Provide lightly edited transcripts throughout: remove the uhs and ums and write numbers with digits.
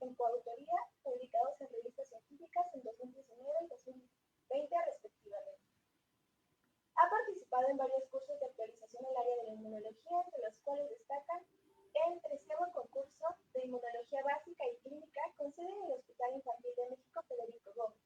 en coautoría, publicados en revistas científicas en 2019 y 2020 respectivamente. Ha participado en varios cursos de actualización en el área de la inmunología, entre los cuales destacan el 13º concurso de inmunología básica y clínica con sede en el Hospital Infantil de México Federico Gómez,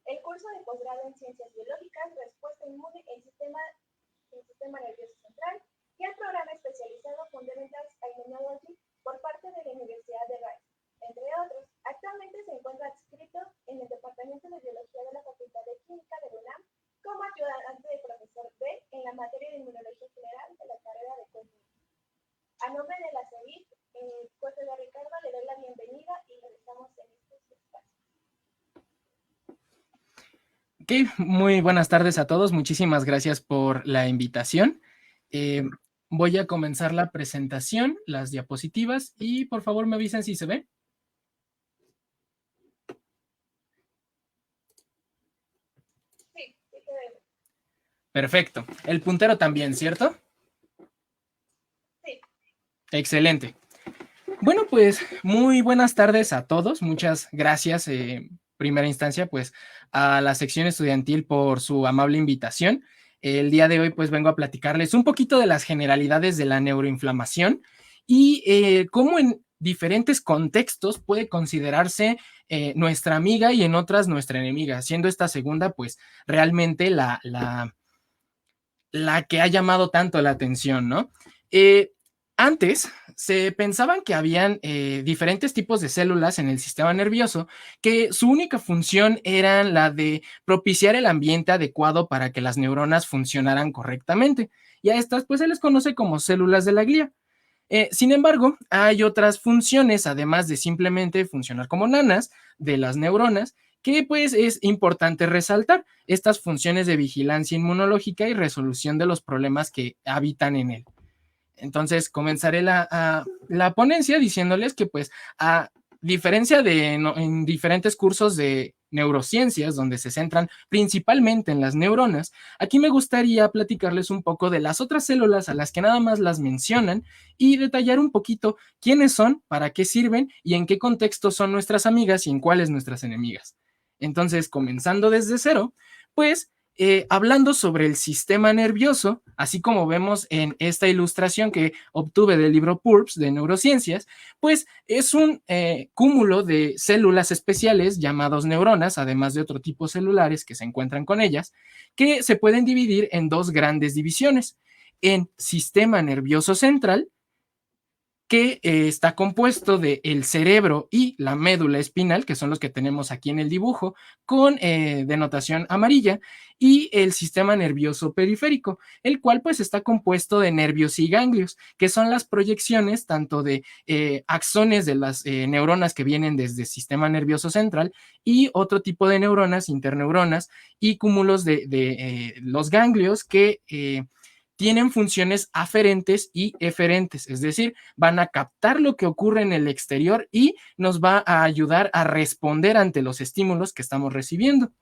el curso de posgrado en ciencias biológicas, respuesta inmune en sistema nervioso central y el programa especializado Fundamentals Immunology por parte de la Universidad de Rice, entre otros. Actualmente se encuentra adscrito en el Departamento de Biología de la Facultad de Química de la UNAM como ayudante de profesor B en la materia de inmunología general de la carrera de Cocina. A nombre de la CEVIC, José de Ricardo, le doy la bienvenida y regresamos en estos espacios. Ok, muy buenas tardes a todos. Muchísimas gracias por la invitación. Voy a comenzar la presentación, las diapositivas, y por favor me avisan si se ve. Sí, sí se ve. Perfecto. El puntero también, ¿cierto? Sí. Excelente. Bueno, pues muy buenas tardes a todos. Muchas gracias, primera instancia, pues a la sección estudiantil por su amable invitación. El día de hoy, pues vengo a platicarles un poquito de las generalidades de la neuroinflamación y cómo en diferentes contextos puede considerarse nuestra amiga y en otras nuestra enemiga, siendo esta segunda, pues realmente la que ha llamado tanto la atención, ¿no? Antes se pensaban que habían diferentes tipos de células en el sistema nervioso que su única función era la de propiciar el ambiente adecuado para que las neuronas funcionaran correctamente. Y a estas pues se les conoce como células de la glía. Sin embargo, hay otras funciones, además de simplemente funcionar como nanas de las neuronas, que pues es importante resaltar estas funciones de vigilancia inmunológica y resolución de los problemas que habitan en él. Entonces comenzaré la ponencia diciéndoles que pues a diferencia de en diferentes cursos de neurociencias donde se centran principalmente en las neuronas, aquí me gustaría platicarles un poco de las otras células a las que nada más las mencionan y detallar un poquito quiénes son, para qué sirven y en qué contexto son nuestras amigas y en cuáles nuestras enemigas. Entonces, comenzando desde cero, pues hablando sobre el sistema nervioso, así como vemos en esta ilustración que obtuve del libro PURPS de neurociencias, pues es un cúmulo de células especiales llamados neuronas, además de otro tipo celulares que se encuentran con ellas, que se pueden dividir en dos grandes divisiones, en sistema nervioso central, que está compuesto del cerebro y la médula espinal, que son los que tenemos aquí en el dibujo, con denotación amarilla, y el sistema nervioso periférico, el cual pues está compuesto de nervios y ganglios, que son las proyecciones tanto de axones de las neuronas que vienen desde el sistema nervioso central y otro tipo de neuronas, interneuronas y cúmulos de los ganglios que tienen funciones aferentes y eferentes, es decir, van a captar lo que ocurre en el exterior y nos va a ayudar a responder ante los estímulos que estamos recibiendo.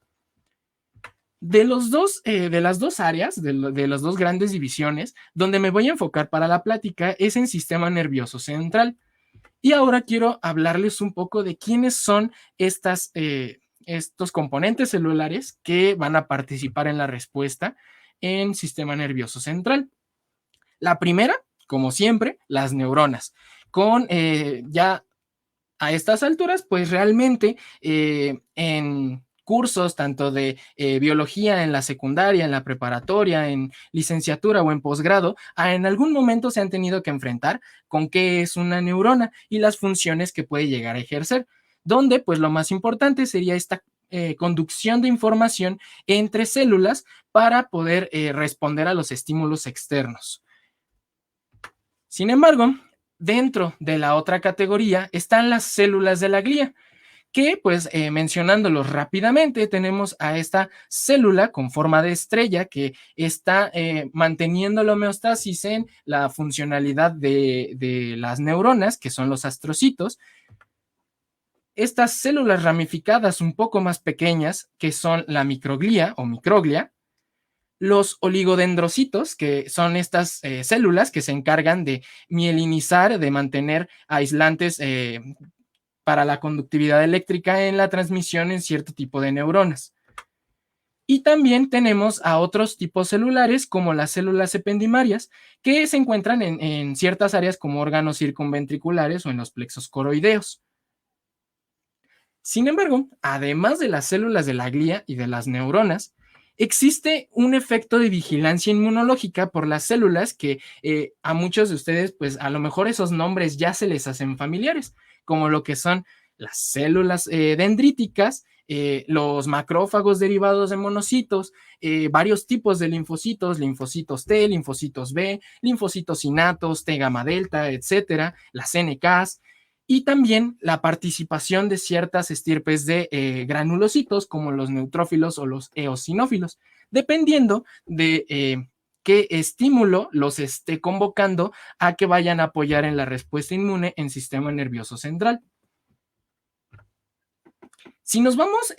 De las dos áreas, de las dos grandes divisiones, donde me voy a enfocar para la plática es en sistema nervioso central. Y ahora quiero hablarles un poco de quiénes son estos componentes celulares que van a participar en la respuesta en sistema nervioso central. La primera, como siempre, las neuronas, con ya a estas alturas, pues realmente en cursos tanto de biología en la secundaria, en la preparatoria, en licenciatura o en posgrado, en algún momento se han tenido que enfrentar con qué es una neurona y las funciones que puede llegar a ejercer, donde pues lo más importante sería esta conducción de información entre células para poder responder a los estímulos externos. Sin embargo, dentro de la otra categoría están las células de la glía, que pues mencionándolos rápidamente, tenemos a esta célula con forma de estrella que está manteniendo la homeostasis en la funcionalidad de las neuronas, que son los astrocitos. Estas células ramificadas un poco más pequeñas, que son la microglía o microglia, los oligodendrocitos, que son estas células que se encargan de mielinizar, de mantener aislantes para la conductividad eléctrica en la transmisión en cierto tipo de neuronas. Y también tenemos a otros tipos celulares como las células ependimarias que se encuentran en ciertas áreas como órganos circunventriculares o en los plexos coroideos. Sin embargo, además de las células de la glía y de las neuronas, existe un efecto de vigilancia inmunológica por las células que a muchos de ustedes, pues a lo mejor esos nombres ya se les hacen familiares, como lo que son las células dendríticas, los macrófagos derivados de monocitos, varios tipos de linfocitos, linfocitos T, linfocitos B, linfocitos innatos, T gamma delta, etcétera, las NKs, y también la participación de ciertas estirpes de granulocitos como los neutrófilos o los eosinófilos, dependiendo de qué estímulo los esté convocando a que vayan a apoyar en la respuesta inmune en sistema nervioso central. Si nos vamos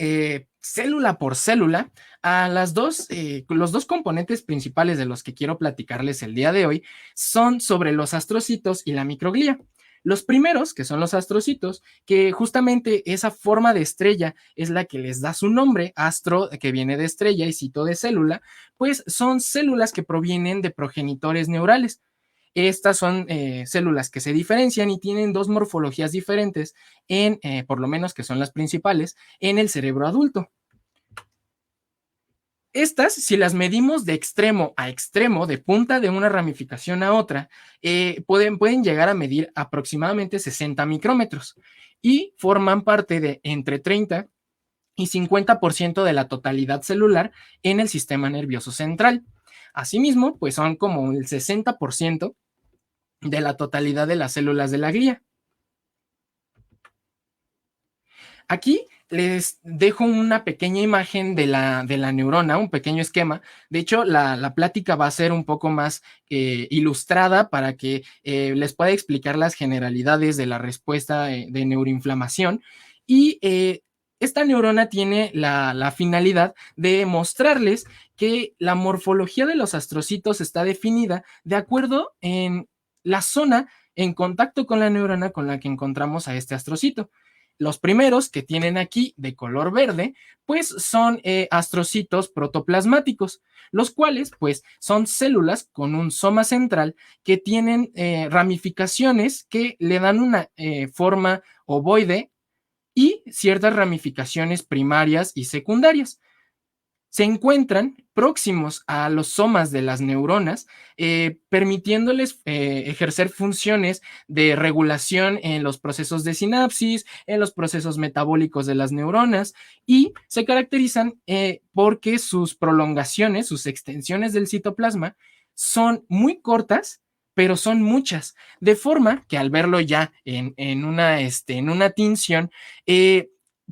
célula por célula, a los dos componentes principales de los que quiero platicarles el día de hoy son sobre los astrocitos y la microglía. Los primeros, que son los astrocitos, que justamente esa forma de estrella es la que les da su nombre, astro, que viene de estrella, y cito de célula, pues son células que provienen de progenitores neurales. Estas son células que se diferencian y tienen dos morfologías diferentes, por lo menos que son las principales, en el cerebro adulto. Estas, si las medimos de extremo a extremo, de punta de una ramificación a otra, pueden llegar a medir aproximadamente 60 micrómetros y forman parte de entre 30 y 50% de la totalidad celular en el sistema nervioso central. Asimismo, pues son como el 60% de la totalidad de las células de la glía. Aquí les dejo una pequeña imagen de la neurona, un pequeño esquema. De hecho, la plática va a ser un poco más ilustrada para que les pueda explicar las generalidades de la respuesta de neuroinflamación. Y esta neurona tiene la finalidad de mostrarles que la morfología de los astrocitos está definida de acuerdo en la zona en contacto con la neurona con la que encontramos a este astrocito. Los primeros que tienen aquí de color verde, pues son astrocitos protoplasmáticos, los cuales pues son células con un soma central que tienen ramificaciones que le dan una forma ovoide y ciertas ramificaciones primarias y secundarias. Se encuentran próximos a los somas de las neuronas, permitiéndoles ejercer funciones de regulación en los procesos de sinapsis, en los procesos metabólicos de las neuronas, y se caracterizan porque sus prolongaciones, sus extensiones del citoplasma, son muy cortas, pero son muchas, de forma que al verlo ya en una tinción,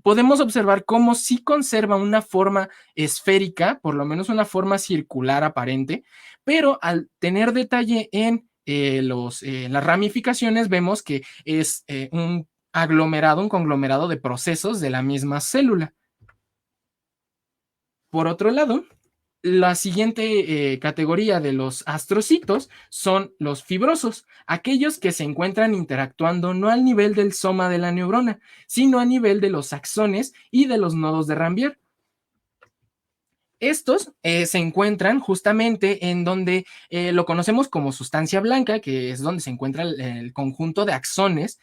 podemos observar cómo sí conserva una forma esférica, por lo menos una forma circular aparente, pero al tener detalle en las ramificaciones, vemos que es un conglomerado de procesos de la misma célula. Por otro lado, la siguiente categoría de los astrocitos son los fibrosos, aquellos que se encuentran interactuando no al nivel del soma de la neurona, sino a nivel de los axones y de los nodos de Ranvier. Estos se encuentran justamente en donde lo conocemos como sustancia blanca, que es donde se encuentra el conjunto de axones,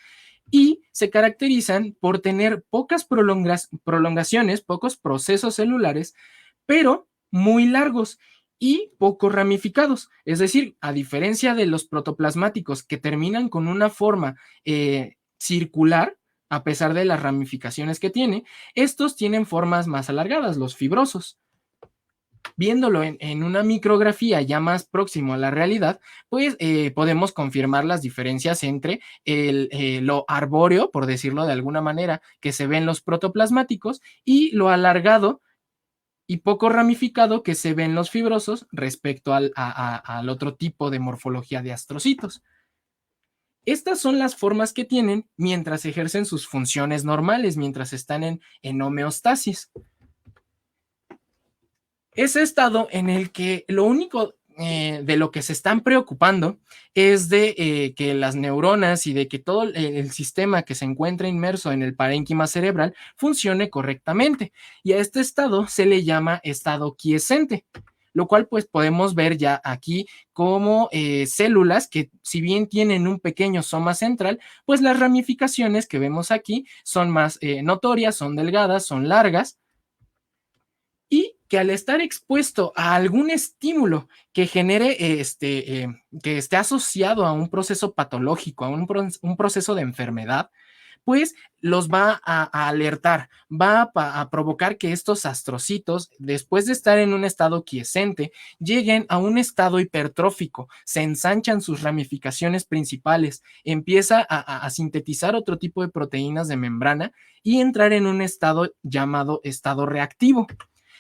y se caracterizan por tener pocas prolongaciones, pocos procesos celulares, pero muy largos y poco ramificados. Es decir, a diferencia de los protoplasmáticos que terminan con una forma circular, a pesar de las ramificaciones que tiene, estos tienen formas más alargadas, los fibrosos. Viéndolo en una micrografía ya más próximo a la realidad, pues podemos confirmar las diferencias entre lo arbóreo, por decirlo de alguna manera, que se ve en los protoplasmáticos, y lo alargado y poco ramificado que se ve en los fibrosos respecto al otro tipo de morfología de astrocitos. Estas son las formas que tienen mientras ejercen sus funciones normales, mientras están en homeostasis. Ese estado en el que lo único de lo que se están preocupando es de que las neuronas y de que todo el sistema que se encuentra inmerso en el parénquima cerebral funcione correctamente. Y a este estado se le llama estado quiescente, lo cual pues podemos ver ya aquí como células que si bien tienen un pequeño soma central, pues las ramificaciones que vemos aquí son más notorias, son delgadas, son largas, y que al estar expuesto a algún estímulo que genere, que esté asociado a un proceso patológico, a un proceso de enfermedad, pues los va a alertar, va a provocar que estos astrocitos, después de estar en un estado quiescente, lleguen a un estado hipertrófico, se ensanchan sus ramificaciones principales, empieza a sintetizar otro tipo de proteínas de membrana y entrar en un estado llamado estado reactivo,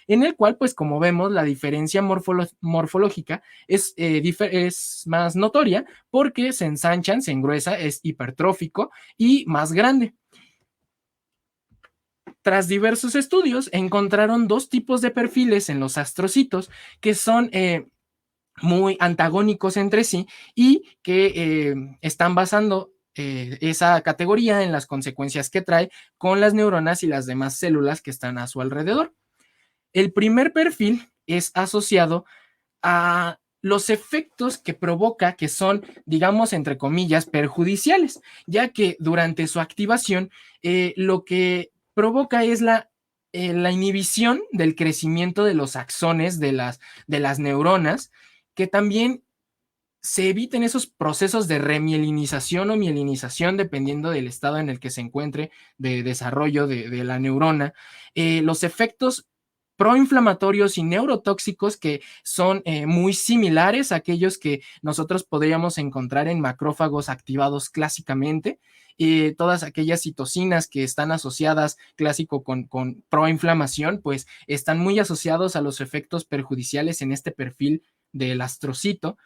en el cual, pues como vemos, la diferencia morfológica es más notoria porque se ensanchan, se engruesa, es hipertrófico y más grande. Tras diversos estudios, encontraron dos tipos de perfiles en los astrocitos que son muy antagónicos entre sí y que están basando esa categoría en las consecuencias que trae con las neuronas y las demás células que están a su alrededor. El primer perfil es asociado a los efectos que provoca, que son, digamos, entre comillas, perjudiciales, ya que durante su activación lo que provoca es la inhibición del crecimiento de los axones de las neuronas, que también se eviten esos procesos de remielinización o mielinización, dependiendo del estado en el que se encuentre de desarrollo de la neurona. Los efectos proinflamatorios y neurotóxicos que son muy similares a aquellos que nosotros podríamos encontrar en macrófagos activados clásicamente. Todas aquellas citocinas que están asociadas clásico con proinflamación, pues están muy asociados a los efectos perjudiciales en este perfil del astrocito.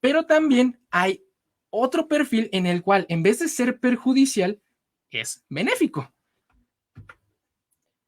Pero también hay otro perfil en el cual, en vez de ser perjudicial, es benéfico,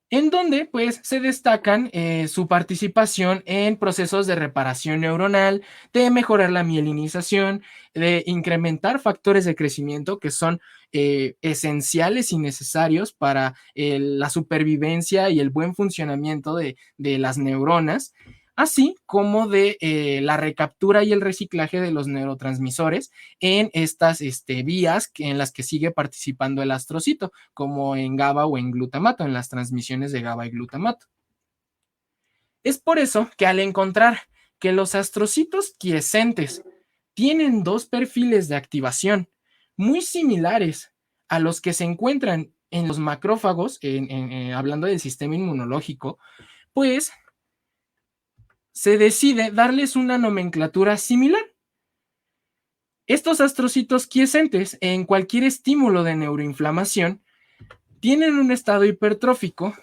en donde pues se destacan su participación en procesos de reparación neuronal, de mejorar la mielinización, de incrementar factores de crecimiento que son esenciales y necesarios para la supervivencia y el buen funcionamiento de las neuronas, así como de la recaptura y el reciclaje de los neurotransmisores en estas vías en las que sigue participando el astrocito, como en GABA o en glutamato, en las transmisiones de GABA y glutamato. Es por eso que al encontrar que los astrocitos quiescentes tienen dos perfiles de activación muy similares a los que se encuentran en los macrófagos, hablando del sistema inmunológico, pues se decide darles una nomenclatura similar. Estos astrocitos quiescentes, en cualquier estímulo de neuroinflamación, tienen un estado hipertrófico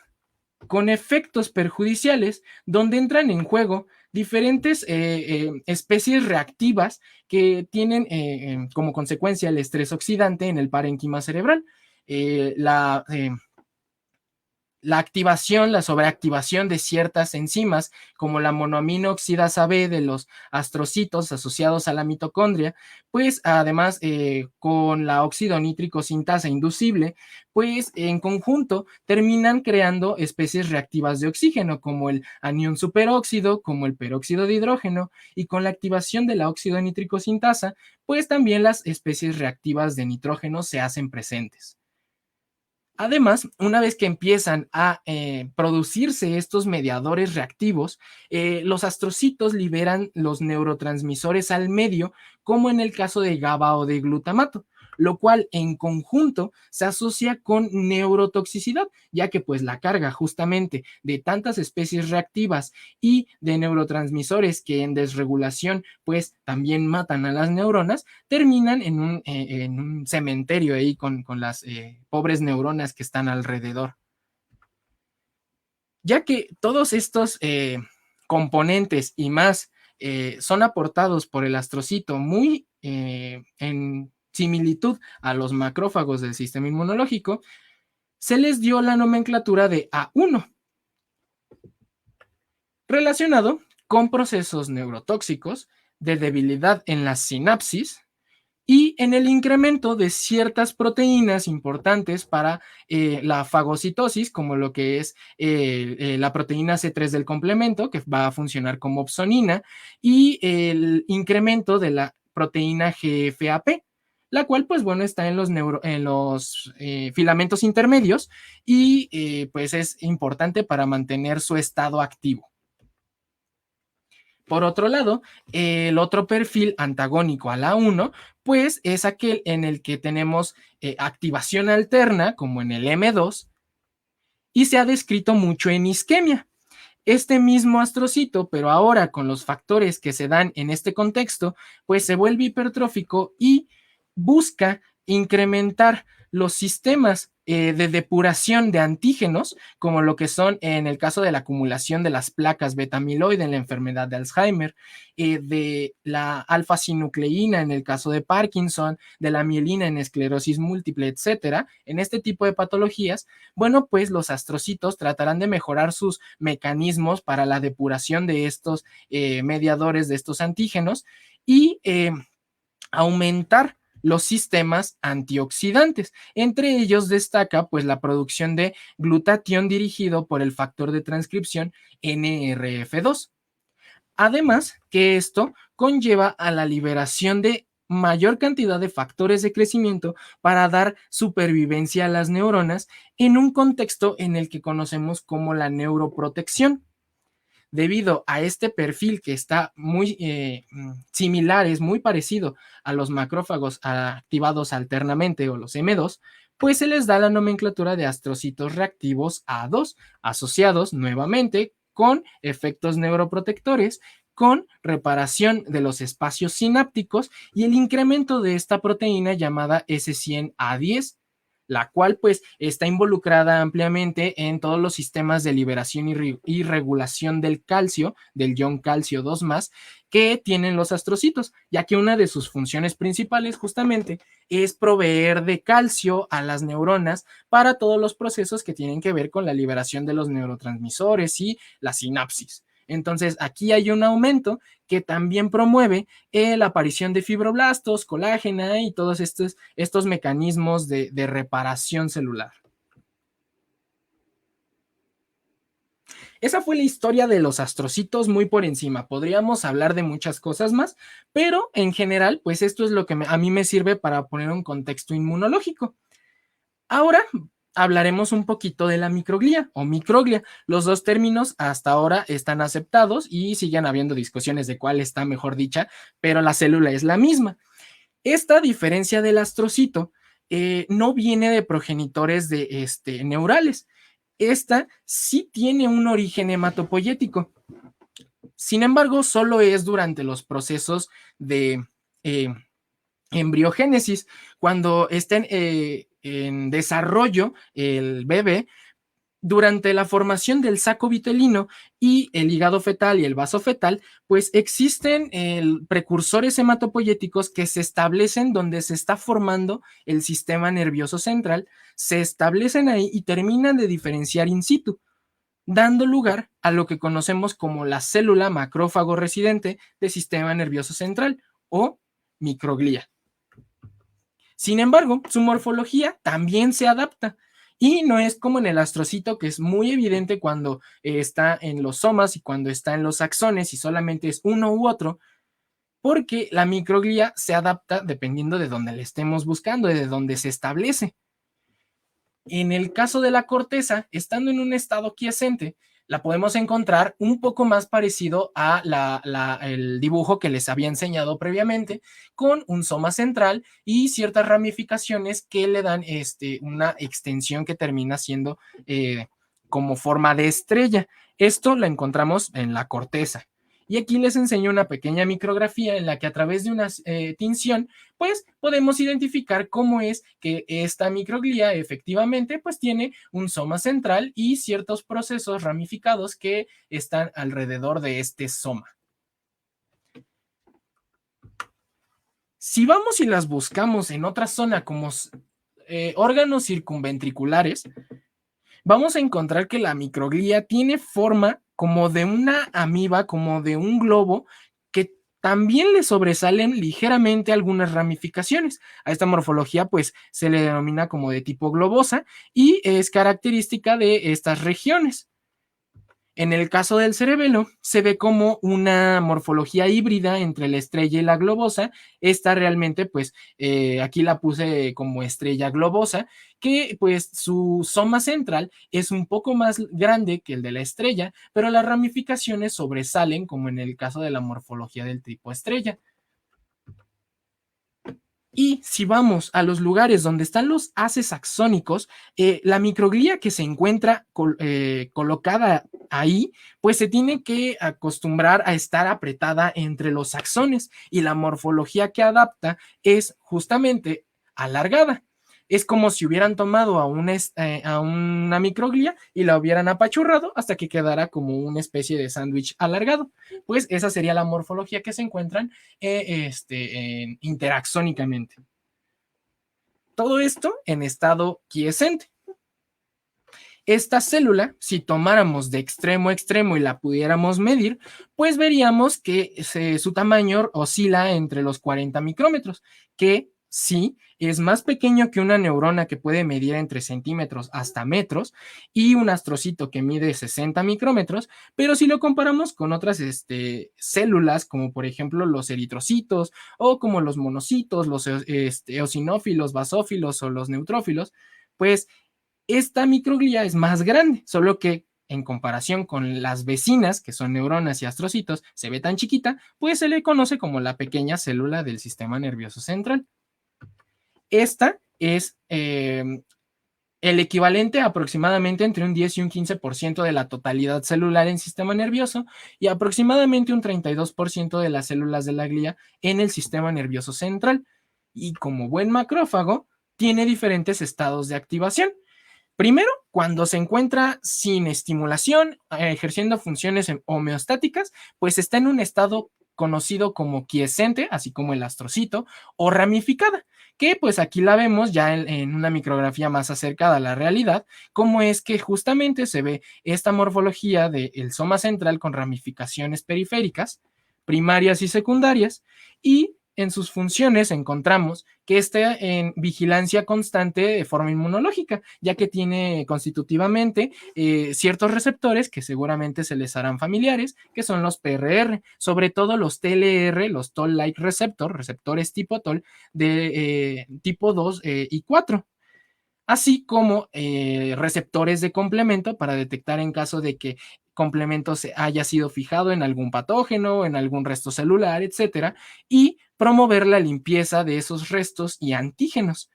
con efectos perjudiciales, donde entran en juego diferentes especies reactivas que tienen como consecuencia el estrés oxidante en el parénquima cerebral. La activación, la sobreactivación de ciertas enzimas, como la monoamino oxidasa B de los astrocitos asociados a la mitocondria, pues además con la óxido nítrico sintasa inducible, pues en conjunto terminan creando especies reactivas de oxígeno, como el anión superóxido, como el peróxido de hidrógeno, y con la activación de la óxido nítrico sintasa, pues también las especies reactivas de nitrógeno se hacen presentes. Además, una vez que empiezan a producirse estos mediadores reactivos, los astrocitos liberan los neurotransmisores al medio, como en el caso de GABA o de glutamato, lo cual en conjunto se asocia con neurotoxicidad, ya que pues la carga justamente de tantas especies reactivas y de neurotransmisores que en desregulación pues también matan a las neuronas, terminan en un cementerio ahí con las pobres neuronas que están alrededor. Ya que todos estos componentes y más son aportados por el astrocito muy en similitud a los macrófagos del sistema inmunológico, se les dio la nomenclatura de A1, relacionado con procesos neurotóxicos de debilidad en la sinapsis y en el incremento de ciertas proteínas importantes para la fagocitosis, como lo que es la proteína C3 del complemento, que va a funcionar como opsonina, y el incremento de la proteína GFAP, la cual, pues bueno, está en los filamentos intermedios y pues es importante para mantener su estado activo. Por otro lado, el otro perfil antagónico a la 1, pues es aquel en el que tenemos activación alterna, como en el M2, y se ha descrito mucho en isquemia. Este mismo astrocito, pero ahora con los factores que se dan en este contexto, pues se vuelve hipertrófico y busca incrementar los sistemas de depuración de antígenos, como lo que son en el caso de la acumulación de las placas beta-amiloide en la enfermedad de Alzheimer, de la alfa-sinucleína en el caso de Parkinson, de la mielina en esclerosis múltiple, etcétera. En este tipo de patologías, bueno, pues los astrocitos tratarán de mejorar sus mecanismos para la depuración de estos mediadores, de estos antígenos, y aumentar los sistemas antioxidantes. Entre ellos destaca pues la producción de glutatión dirigido por el factor de transcripción NRF2. Además que esto conlleva a la liberación de mayor cantidad de factores de crecimiento para dar supervivencia a las neuronas en un contexto en el que conocemos como la neuroprotección. Debido a este perfil que está muy similar, es muy parecido a los macrófagos activados alternamente o los M2, pues se les da la nomenclatura de astrocitos reactivos A2, asociados nuevamente con efectos neuroprotectores, con reparación de los espacios sinápticos y el incremento de esta proteína llamada S100A10, la cual pues está involucrada ampliamente en todos los sistemas de liberación y regulación del calcio, del ion calcio 2+, que tienen los astrocitos, ya que una de sus funciones principales justamente es proveer de calcio a las neuronas para todos los procesos que tienen que ver con la liberación de los neurotransmisores y la sinapsis. Entonces, aquí hay un aumento que también promueve la aparición de fibroblastos, colágena y todos estos mecanismos de reparación celular. Esa fue la historia de los astrocitos muy por encima. Podríamos hablar de muchas cosas más, pero en general, pues esto es lo que a mí me sirve para poner un contexto inmunológico. Ahora hablaremos un poquito de la microglía o microglia. Los dos términos hasta ahora están aceptados y siguen habiendo discusiones de cuál está mejor dicha, pero la célula es la misma. Esta diferencia del astrocito no viene de progenitores neurales. Esta sí tiene un origen hematopoyético. Sin embargo, solo es durante los procesos de embriogénesis, cuando estén en desarrollo el bebé, durante la formación del saco vitelino y el hígado fetal y el vaso fetal, pues existen precursores hematopoyéticos que se establecen donde se está formando el sistema nervioso central, se establecen ahí y terminan de diferenciar in situ, dando lugar a lo que conocemos como la célula macrófago residente del sistema nervioso central o microglía. Sin embargo, su morfología también se adapta y no es como en el astrocito, que es muy evidente cuando está en los somas y cuando está en los axones y solamente es uno u otro, porque la microglía se adapta dependiendo de dónde le estemos buscando, de dónde se establece. En el caso de la corteza, estando en un estado quiescente, la podemos encontrar un poco más parecido a el dibujo que les había enseñado previamente, con un soma central y ciertas ramificaciones que le dan una extensión que termina siendo como forma de estrella. Esto lo encontramos en la corteza. Y aquí les enseño una pequeña micrografía en la que a través de una tinción, pues podemos identificar cómo es que esta microglía efectivamente pues tiene un soma central y ciertos procesos ramificados que están alrededor de este soma. Si vamos y las buscamos en otra zona como órganos circunventriculares, vamos a encontrar que la microglía tiene forma como de una amiba, como de un globo, que también le sobresalen ligeramente algunas ramificaciones. A esta morfología pues se le denomina como de tipo globosa y es característica de estas regiones. En el caso del cerebelo, se ve como una morfología híbrida entre la estrella y la globosa. Esta realmente, pues, aquí la puse como estrella globosa, que pues su soma central es un poco más grande que el de la estrella, pero las ramificaciones sobresalen, como en el caso de la morfología del tipo estrella. Y si vamos a los lugares donde están los haces axónicos, la microglía que se encuentra colocada ahí, pues se tiene que acostumbrar a estar apretada entre los axones y la morfología que adapta es justamente alargada. Es como si hubieran tomado a una microglía y la hubieran apachurrado hasta que quedara como una especie de alargado. Pues esa sería la morfología que se encuentran interaxónicamente. Todo esto en estado quiescente. Esta célula, si tomáramos de extremo a extremo y la pudiéramos medir, pues veríamos que su tamaño oscila entre los 40 micrómetros, que sí es más pequeño que una neurona que puede medir entre centímetros hasta metros y un astrocito que mide 60 micrómetros, pero si lo comparamos con otras células, como por ejemplo los eritrocitos o como los monocitos, los eosinófilos, basófilos o los neutrófilos, pues esta microglía es más grande, solo que en comparación con las vecinas, que son neuronas y astrocitos, se ve tan chiquita, pues se le conoce como la pequeña célula del sistema nervioso central. Esta es el equivalente a aproximadamente entre un 10 y un 15% de la totalidad celular en sistema nervioso y aproximadamente un 32% de las células de la glía en el sistema nervioso central. Y como buen macrófago, tiene diferentes estados de activación. Primero, cuando se encuentra sin estimulación, ejerciendo funciones homeostáticas, pues está en un estado conocido como quiescente, así como el astrocito, o ramificada, que pues aquí la vemos ya en una micrografía más acercada a la realidad, como es que justamente se ve esta morfología del soma central con ramificaciones periféricas, primarias y secundarias, y en sus funciones encontramos que está en vigilancia constante de forma inmunológica, ya que tiene constitutivamente ciertos receptores que seguramente se les harán familiares, que son los PRR, sobre todo los TLR, los Toll-like receptor, receptores tipo Toll, de tipo 2 y 4, así como receptores de complemento para detectar en caso de que complemento se haya sido fijado en algún patógeno, en algún resto celular, etcétera, y promover la limpieza de esos restos y antígenos.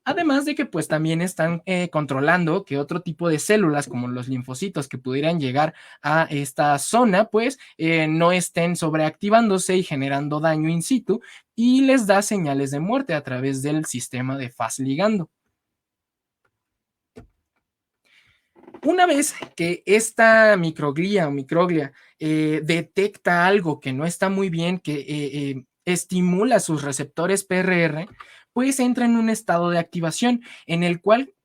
Además de que pues también están controlando que otro tipo de células como los linfocitos que pudieran llegar a esta zona pues no estén sobreactivándose y generando daño in situ y les da señales de muerte a través del sistema de Fas ligando. Una vez que esta microglía o microglia detecta algo que no está muy bien, que estimula sus receptores PRR, pues entra en un estado de activación en el cual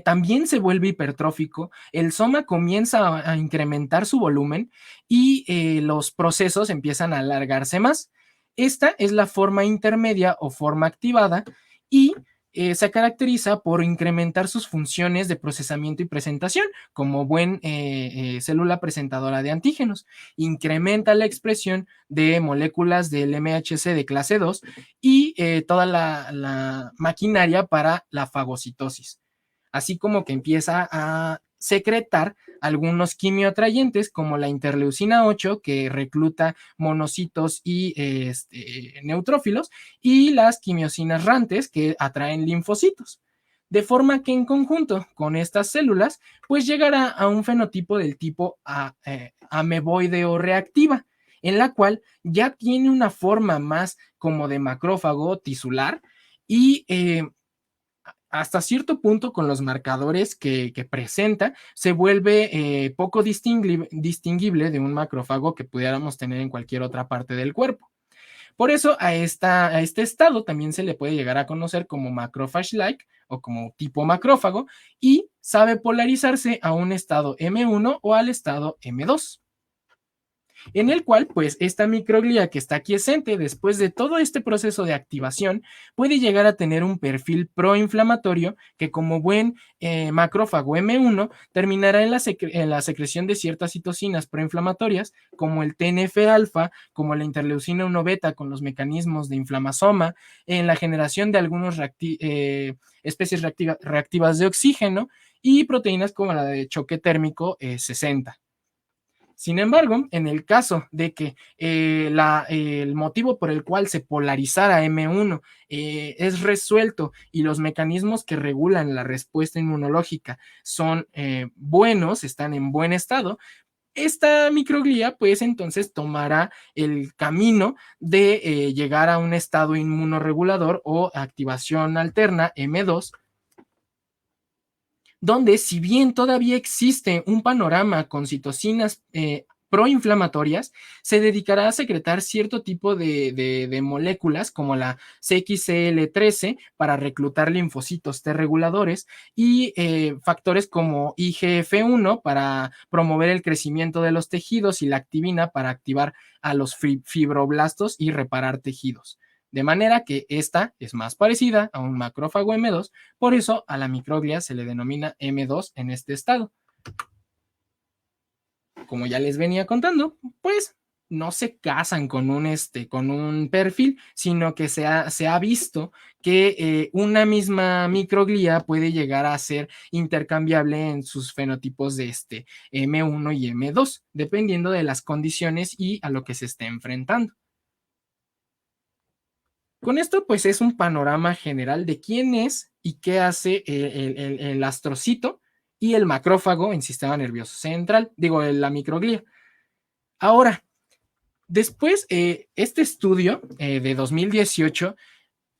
también se vuelve hipertrófico, el soma comienza a incrementar su volumen y los procesos empiezan a alargarse más. Esta es la forma intermedia o forma activada y se caracteriza por incrementar sus funciones de procesamiento y presentación como buen célula presentadora de antígenos. Incrementa la expresión de moléculas del MHC de clase 2 y toda la maquinaria para la fagocitosis, así como que empieza a secretar algunos quimioatrayentes como la interleucina 8 que recluta monocitos y neutrófilos y las quimiosinas rantes que atraen linfocitos. De forma que en conjunto con estas células, pues llegará a un fenotipo del tipo ameboideo reactiva, en la cual ya tiene una forma más como de macrófago tisular y hasta cierto punto con los marcadores que presenta, se vuelve poco distinguible de un macrófago que pudiéramos tener en cualquier otra parte del cuerpo. Por eso a este estado también se le puede llegar a conocer como macrophage-like o como tipo macrófago y sabe polarizarse a un estado M1 o al estado M2. en el cual pues esta microglia que está quiescente después de todo este proceso de activación puede llegar a tener un perfil proinflamatorio que como buen macrófago M1 terminará en la secreción de ciertas citocinas proinflamatorias como el TNF-alfa, como la interleucina 1 beta con los mecanismos de inflamasoma, en la generación de algunas especies reactivas de oxígeno y proteínas como la de choque térmico 60. Sin embargo, en el caso de que el motivo por el cual se polarizara M1 es resuelto y los mecanismos que regulan la respuesta inmunológica son buenos, están en buen estado, esta microglia pues entonces tomará el camino de llegar a un estado inmunorregulador o activación alterna M2, donde si bien todavía existe un panorama con citocinas proinflamatorias, se dedicará a secretar cierto tipo de moléculas como la CXCL13 para reclutar linfocitos T reguladores y factores como IGF-1 para promover el crecimiento de los tejidos y la activina para activar a los fibroblastos y reparar tejidos. De manera que esta es más parecida a un macrófago M2, por eso a la microglia se le denomina M2 en este estado. Como ya les venía contando, pues no se casan con un perfil, sino que se ha visto que una misma microglia puede llegar a ser intercambiable en sus fenotipos de M1 y M2, dependiendo de las condiciones y a lo que se esté enfrentando. Con esto, pues es un panorama general de quién es y qué hace el astrocito y el macrófago en sistema nervioso central, digo, la microglia. Ahora, después, este estudio de 2018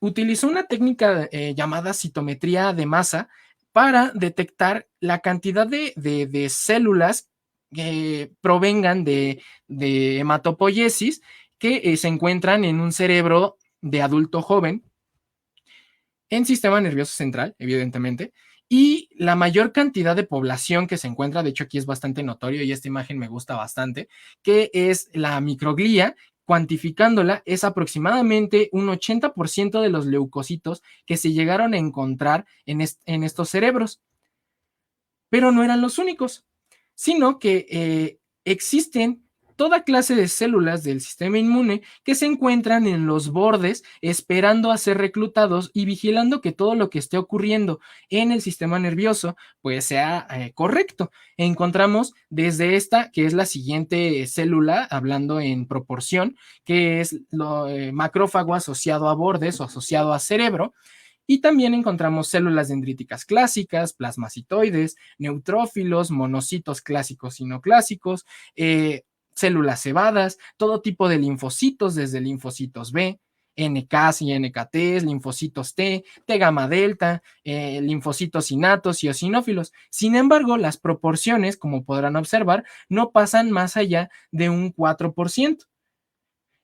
utilizó una técnica llamada citometría de masa para detectar la cantidad de células que provengan de hematopoiesis que se encuentran en un cerebro de adulto joven en sistema nervioso central, evidentemente, y la mayor cantidad de población que se encuentra, de hecho aquí es bastante notorio y esta imagen me gusta bastante, que es la microglia, cuantificándola, es aproximadamente un 80% de los leucocitos que se llegaron a encontrar en estos cerebros. Pero no eran los únicos, sino que existen toda clase de células del sistema inmune que se encuentran en los bordes esperando a ser reclutados y vigilando que todo lo que esté ocurriendo en el sistema nervioso pues sea correcto. Encontramos desde esta, que es la siguiente célula, hablando en proporción, que es lo macrófago asociado a bordes o asociado a cerebro. Y también encontramos células dendríticas clásicas, plasmacitoides, neutrófilos, monocitos clásicos y no clásicos, células cebadas, todo tipo de linfocitos, desde linfocitos B, NKs y NKTs, linfocitos T, T gamma delta, linfocitos innatos y eosinófilos. Sin embargo, las proporciones, como podrán observar, no pasan más allá de un 4%.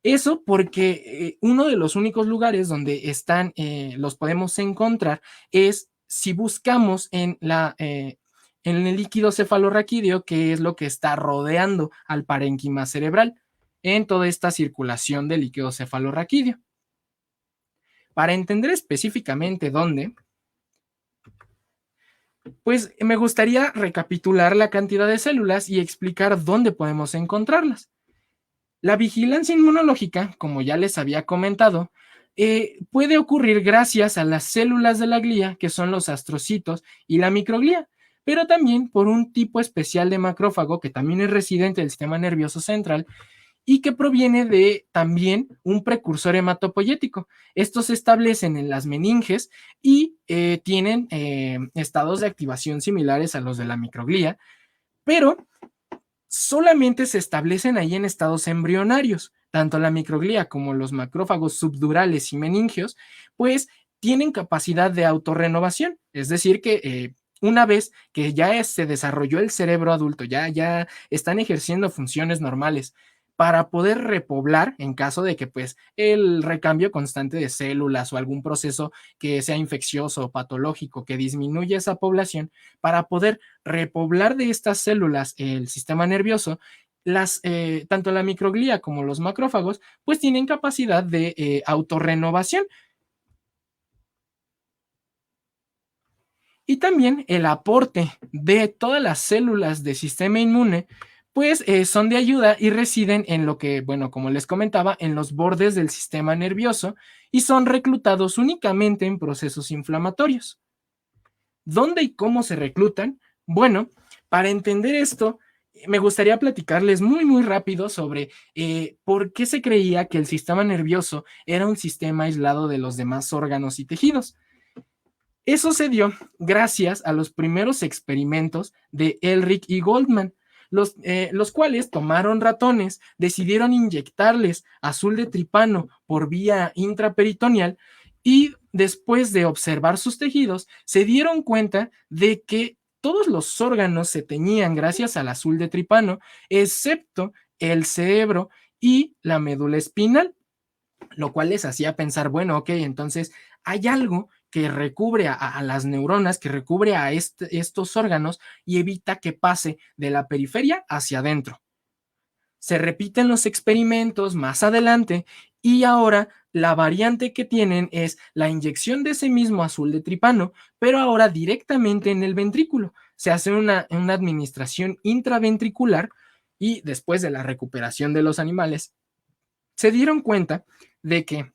Eso porque uno de los únicos lugares donde están, los podemos encontrar es si buscamos en el líquido cefalorraquídeo, que es lo que está rodeando al parénquima cerebral, en toda esta circulación del líquido cefalorraquídeo. Para entender específicamente dónde, pues me gustaría recapitular la cantidad de células y explicar dónde podemos encontrarlas. La vigilancia inmunológica, como ya les había comentado, puede ocurrir gracias a las células de la glía, que son los astrocitos y la microglía, pero también por un tipo especial de macrófago que también es residente del sistema nervioso central y que proviene de también un precursor hematopoyético. Estos se establecen en las meninges y tienen estados de activación similares a los de la microglía, pero solamente se establecen ahí en estados embrionarios. Tanto la microglía como los macrófagos subdurales y meningios, pues tienen capacidad de autorrenovación. Es decir, que una vez que ya se desarrolló el cerebro adulto, ya están ejerciendo funciones normales para poder repoblar en caso de que pues el recambio constante de células o algún proceso que sea infeccioso o patológico que disminuya esa población, para poder repoblar de estas células el sistema nervioso, tanto la microglía como los macrófagos, pues tienen capacidad de autorrenovación. Y también el aporte de todas las células del sistema inmune, pues son de ayuda y residen en lo que, bueno, como les comentaba, en los bordes del sistema nervioso y son reclutados únicamente en procesos inflamatorios. ¿Dónde y cómo se reclutan? Bueno, para entender esto, me gustaría platicarles muy rápido sobre por qué se creía que el sistema nervioso era un sistema aislado de los demás órganos y tejidos. Eso se dio gracias a los primeros experimentos de Elric y Goldman, los cuales tomaron ratones, decidieron inyectarles azul de tripano por vía intraperitoneal y después de observar sus tejidos, se dieron cuenta de que todos los órganos se teñían gracias al azul de tripano, excepto el cerebro y la médula espinal, lo cual les hacía pensar, bueno, ok, entonces hay algo que recubre a las neuronas, que recubre a estos órganos y evita que pase de la periferia hacia adentro. Se repiten los experimentos más adelante y ahora la variante que tienen es la inyección de ese mismo azul de tripano, pero ahora directamente en el ventrículo. Se hace una administración intraventricular y después de la recuperación de los animales, se dieron cuenta de que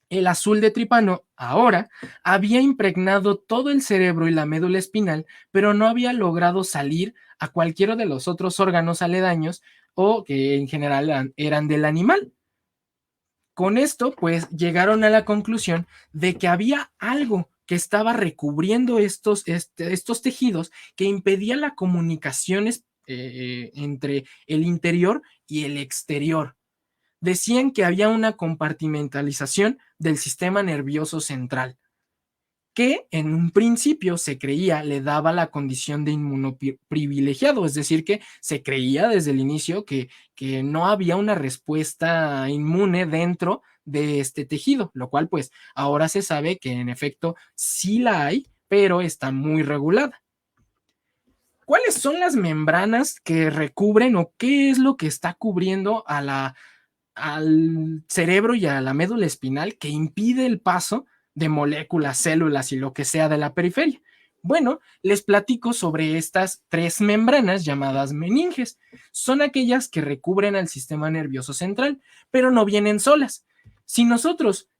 el azul de tripano ahora había impregnado todo el cerebro y la médula espinal, pero no había logrado salir a cualquiera de los otros órganos aledaños o que en general eran del animal. Con esto, pues llegaron a la conclusión de que había algo que estaba recubriendo estos tejidos que impedía la comunicación entre el interior y el exterior. Decían que había una compartimentalización del sistema nervioso central, que en un principio se creía le daba la condición de inmunoprivilegiado, es decir, que se creía desde el inicio que no había una respuesta inmune dentro de este tejido, lo cual pues ahora se sabe que en efecto sí la hay, pero está muy regulada. ¿Cuáles son las membranas que recubren o qué es lo que está cubriendo al cerebro y a la médula espinal que impide el paso de moléculas, células y lo que sea de la periferia? Bueno, les platico sobre estas tres membranas llamadas meninges. Son aquellas que recubren al sistema nervioso central, pero no vienen solas. Si nosotros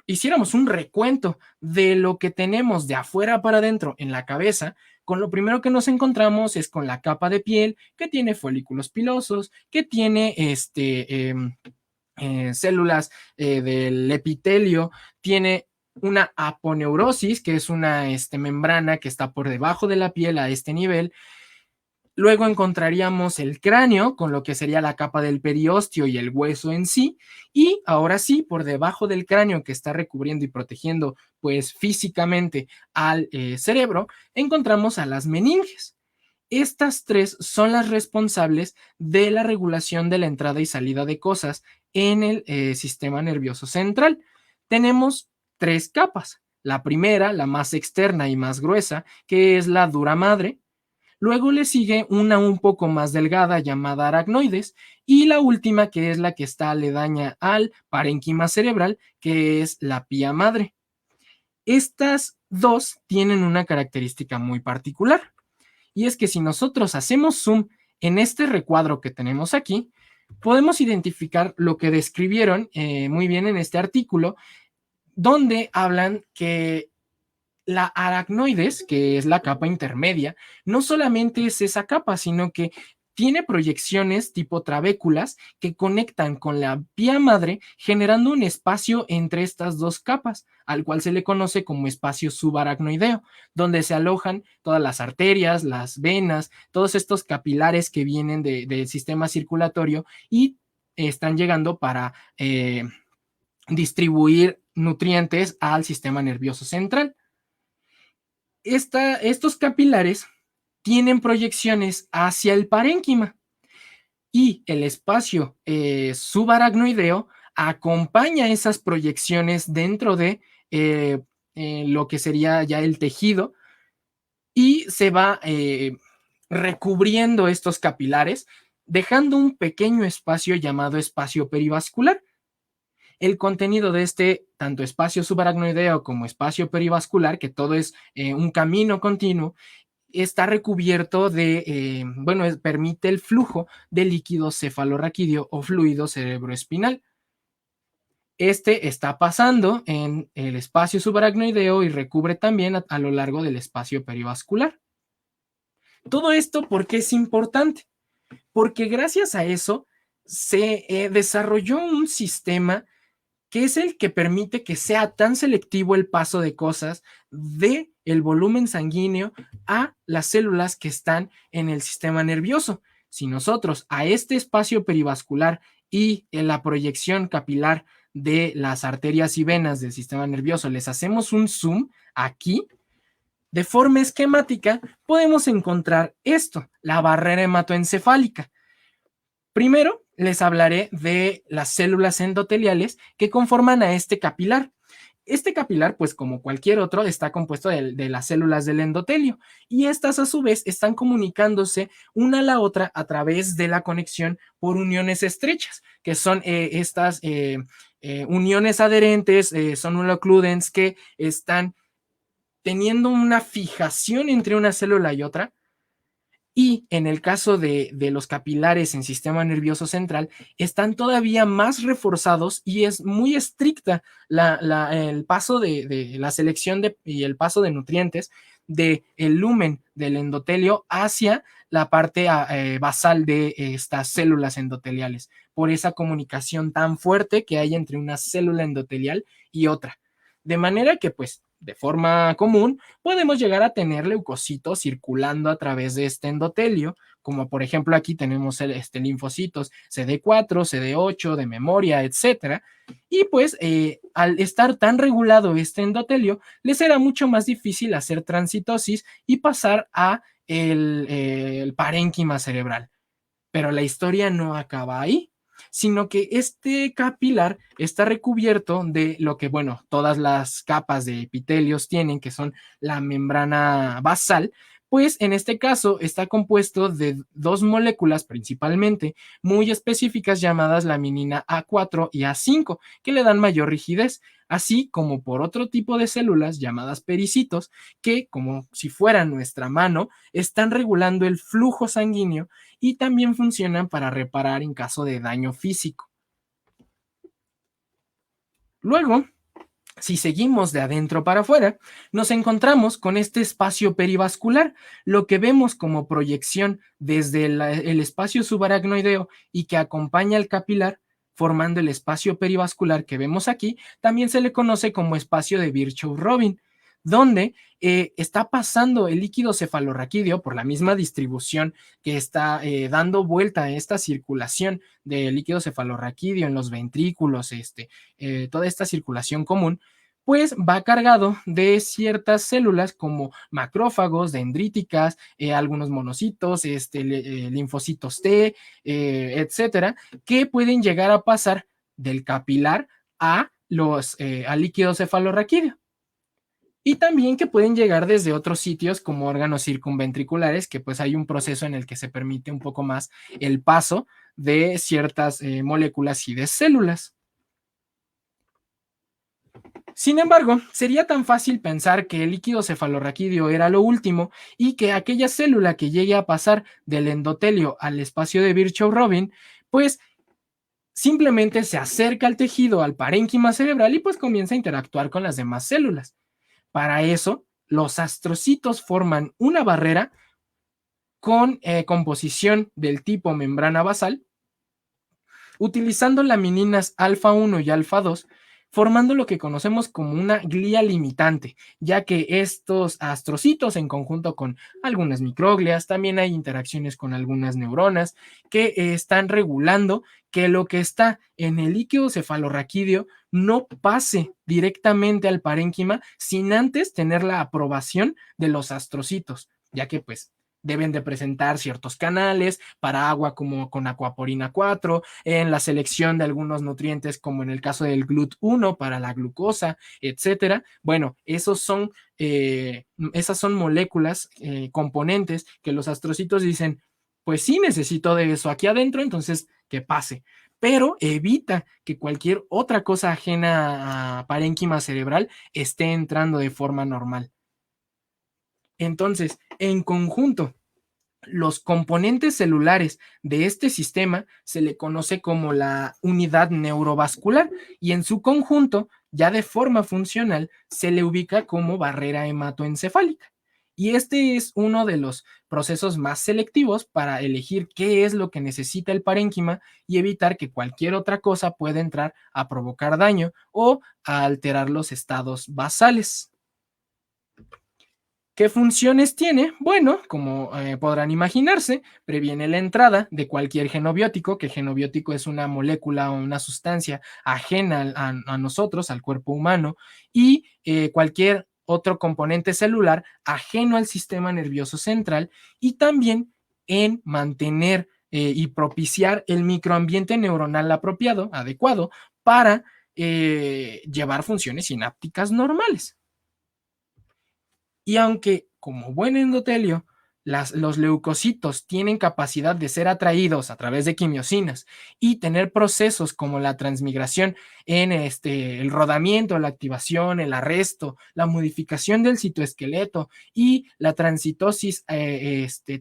hiciéramos un recuento de lo que tenemos de afuera para adentro en la cabeza, con lo primero que nos encontramos es con la capa de piel que tiene folículos pilosos, que tiene células del epitelio, tiene una aponeurosis, que es una membrana que está por debajo de la piel a este nivel. Luego encontraríamos el cráneo, con lo que sería la capa del periósteo y el hueso en sí. Y ahora sí, por debajo del cráneo que está recubriendo y protegiendo, pues físicamente al cerebro, encontramos a las meninges. Estas tres son las responsables de la regulación de la entrada y salida de cosas en el sistema nervioso central. Tenemos tres capas. La primera, la más externa y más gruesa, que es la dura madre. Luego le sigue una un poco más delgada llamada aracnoides y la última que es la que está aledaña al parénquima cerebral, que es la pía madre. Estas dos tienen una característica muy particular y es que si nosotros hacemos zoom en este recuadro que tenemos aquí, podemos identificar lo que describieron muy bien en este artículo, donde hablan que la aracnoides, que es la capa intermedia, no solamente es esa capa, sino que tiene proyecciones tipo trabéculas que conectan con la pía madre, generando un espacio entre estas dos capas, al cual se le conoce como espacio subaracnoideo, donde se alojan todas las arterias, las venas, todos estos capilares que vienen del sistema circulatorio y están llegando para distribuir nutrientes al sistema nervioso central. Estos capilares tienen proyecciones hacia el parénquima y el espacio subaracnoideo acompaña esas proyecciones dentro de lo que sería ya el tejido y se va recubriendo estos capilares dejando un pequeño espacio llamado espacio perivascular. El contenido de este, tanto espacio subaracnoideo como espacio perivascular, que todo es un camino continuo, está recubierto de, permite el flujo de líquido cefalorraquídeo o fluido cerebroespinal. Este está pasando en el espacio subaracnoideo y recubre también a lo largo del espacio perivascular. Todo esto, ¿por qué es importante? Porque gracias a eso se desarrolló un sistema que es el que permite que sea tan selectivo el paso de cosas de el volumen sanguíneo a las células que están en el sistema nervioso. Si nosotros a este espacio perivascular y en la proyección capilar de las arterias y venas del sistema nervioso les hacemos un zoom aquí, de forma esquemática podemos encontrar esto, la barrera hematoencefálica. Primero, les hablaré de las células endoteliales que conforman a este capilar. Este capilar, pues como cualquier otro, está compuesto de las células del endotelio y estas a su vez están comunicándose una a la otra a través de la conexión por uniones estrechas, que son estas uniones adherentes, son ulocludens que están teniendo una fijación entre una célula y otra. Y en el caso de los capilares en sistema nervioso central, están todavía más reforzados y es muy estricta el paso de la selección y el paso de nutrientes del lumen del endotelio hacia la parte basal de estas células endoteliales, por esa comunicación tan fuerte que hay entre una célula endotelial y otra. De manera que, pues, de forma común, podemos llegar a tener leucocitos circulando a través de este endotelio, como por ejemplo aquí tenemos linfocitos CD4, CD8, de memoria, etcétera. Y pues al estar tan regulado este endotelio, les será mucho más difícil hacer transitosis y pasar a el parénquima cerebral. Pero la historia no acaba ahí, sino que este capilar está recubierto de lo que, bueno, todas las capas de epitelios tienen, que son la membrana basal, pues en este caso está compuesto de dos moléculas principalmente muy específicas llamadas laminina A4 y A5, que le dan mayor rigidez, así como por otro tipo de células llamadas pericitos, que como si fueran nuestra mano, están regulando el flujo sanguíneo y también funcionan para reparar en caso de daño físico. Luego, si seguimos de adentro para afuera, nos encontramos con este espacio perivascular, lo que vemos como proyección desde el espacio subaracnoideo y que acompaña al capilar, formando el espacio perivascular que vemos aquí, también se le conoce como espacio de Virchow-Robin, donde está pasando el líquido cefalorraquídeo por la misma distribución que está dando vuelta a esta circulación del líquido cefalorraquídeo en los ventrículos, toda esta circulación común, pues va cargado de ciertas células como macrófagos, dendríticas, algunos monocitos, linfocitos T, etcétera, que pueden llegar a pasar del capilar al líquido cefalorraquídeo. Y también que pueden llegar desde otros sitios como órganos circunventriculares, que pues hay un proceso en el que se permite un poco más el paso de ciertas moléculas y de células. Sin embargo, sería tan fácil pensar que el líquido cefalorraquídeo era lo último y que aquella célula que llegue a pasar del endotelio al espacio de Virchow-Robin, pues simplemente se acerca al tejido, al parénquima cerebral y pues comienza a interactuar con las demás células. Para eso, los astrocitos forman una barrera con composición del tipo membrana basal, utilizando lamininas alfa 1 y alfa 2, formando lo que conocemos como una glía limitante, ya que estos astrocitos en conjunto con algunas microglias, también hay interacciones con algunas neuronas que están regulando que lo que está en el líquido cefalorraquídeo no pase directamente al parénquima sin antes tener la aprobación de los astrocitos, ya que pues deben de presentar ciertos canales para agua como con aquaporina 4, en la selección de algunos nutrientes como en el caso del GLUT1 para la glucosa, etcétera. Bueno, esas son moléculas, componentes que los astrocitos dicen, pues sí necesito de eso aquí adentro, entonces que pase. Pero evita que cualquier otra cosa ajena a parénquima cerebral esté entrando de forma normal. Entonces, en conjunto, los componentes celulares de este sistema se le conoce como la unidad neurovascular y en su conjunto, ya de forma funcional, se le ubica como barrera hematoencefálica. Y este es uno de los procesos más selectivos para elegir qué es lo que necesita el parénquima y evitar que cualquier otra cosa pueda entrar a provocar daño o a alterar los estados basales. ¿Qué funciones tiene? Bueno, como podrán imaginarse, previene la entrada de cualquier genobiótico, que genobiótico es una molécula o una sustancia ajena a nosotros, al cuerpo humano, y cualquier otro componente celular ajeno al sistema nervioso central, y también en mantener y propiciar el microambiente neuronal apropiado, adecuado, para llevar funciones sinápticas normales. Y aunque, como buen endotelio, los leucocitos tienen capacidad de ser atraídos a través de quimiosinas y tener procesos como la transmigración en el rodamiento, la activación, el arresto, la modificación del citoesqueleto y la transitosis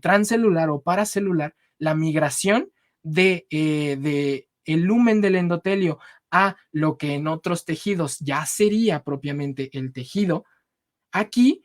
transcelular o paracelular, la migración de el lumen del endotelio a lo que en otros tejidos ya sería propiamente el tejido, aquí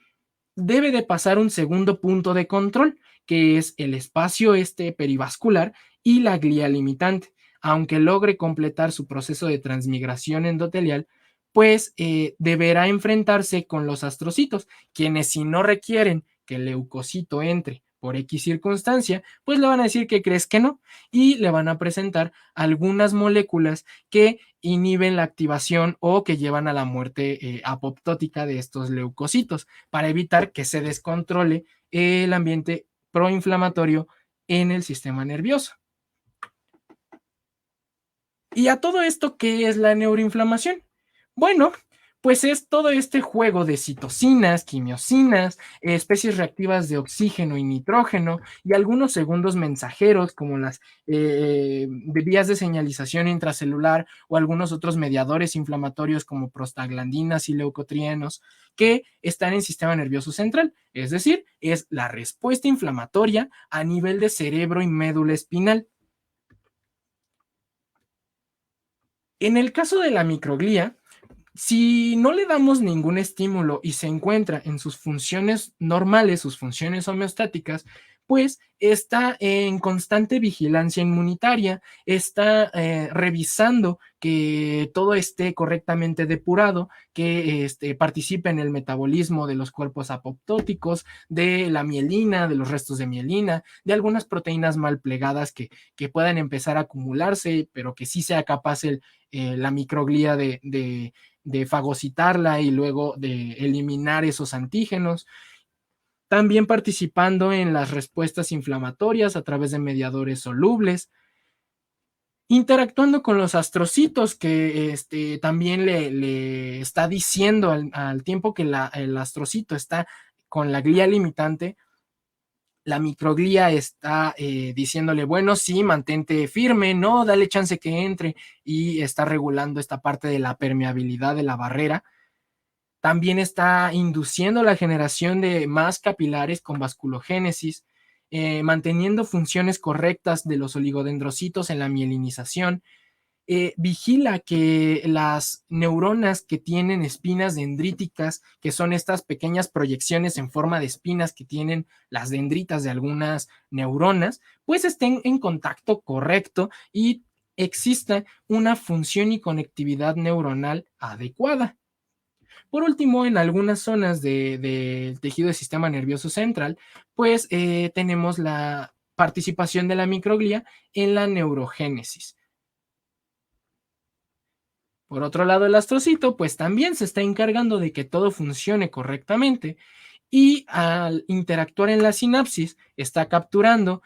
debe de pasar un segundo punto de control, que es el espacio perivascular y la glía limitante. Aunque logre completar su proceso de transmigración endotelial, pues deberá enfrentarse con los astrocitos, quienes si no requieren que el leucocito entre por X circunstancia, pues le van a decir que crees que no y le van a presentar algunas moléculas que inhiben la activación o que llevan a la muerte apoptótica de estos leucocitos para evitar que se descontrole el ambiente proinflamatorio en el sistema nervioso. Y a todo esto, ¿qué es la neuroinflamación? Bueno, pues es todo este juego de citocinas, quimiosinas, especies reactivas de oxígeno y nitrógeno y algunos segundos mensajeros como las de vías de señalización intracelular o algunos otros mediadores inflamatorios como prostaglandinas y leucotrienos que están en el sistema nervioso central, es decir, es la respuesta inflamatoria a nivel de cerebro y médula espinal. En el caso de la microglía, si no le damos ningún estímulo y se encuentra en sus funciones normales, sus funciones homeostáticas, pues está en constante vigilancia inmunitaria, está revisando que todo esté correctamente depurado, que participe en el metabolismo de los cuerpos apoptóticos, de la mielina, de los restos de mielina, de algunas proteínas mal plegadas que puedan empezar a acumularse, pero que sí sea capaz la microglía de fagocitarla y luego de eliminar esos antígenos. También participando en las respuestas inflamatorias a través de mediadores solubles, interactuando con los astrocitos que también le está diciendo al tiempo que el astrocito está con la glía limitante, la microglía está diciéndole, bueno, sí, mantente firme, no, dale chance que entre y está regulando esta parte de la permeabilidad de la barrera. También está induciendo la generación de más capilares con vasculogénesis, manteniendo funciones correctas de los oligodendrocitos en la mielinización. Vigila que las neuronas que tienen espinas dendríticas, que son estas pequeñas proyecciones en forma de espinas que tienen las dendritas de algunas neuronas, pues estén en contacto correcto y exista una función y conectividad neuronal adecuada. Por último, en algunas zonas del tejido del sistema nervioso central, pues tenemos la participación de la microglía en la neurogénesis. Por otro lado, el astrocito, pues también se está encargando de que todo funcione correctamente y al interactuar en la sinapsis está capturando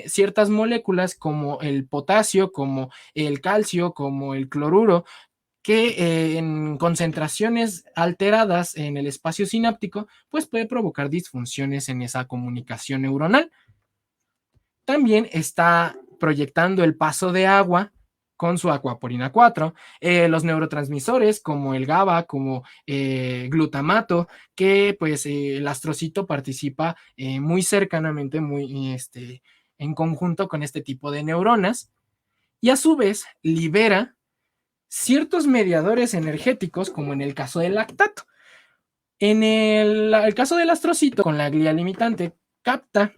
ciertas moléculas como el potasio, como el calcio, como el cloruro, que en concentraciones alteradas en el espacio sináptico, pues puede provocar disfunciones en esa comunicación neuronal. también está proyectando el paso de agua con su acuaporina 4, los neurotransmisores como el GABA, como glutamato, que pues el astrocito participa muy cercanamente, muy en conjunto con este tipo de neuronas, y a su vez libera ciertos mediadores energéticos, como en el caso del lactato. En el caso del astrocito, con la glía limitante, capta,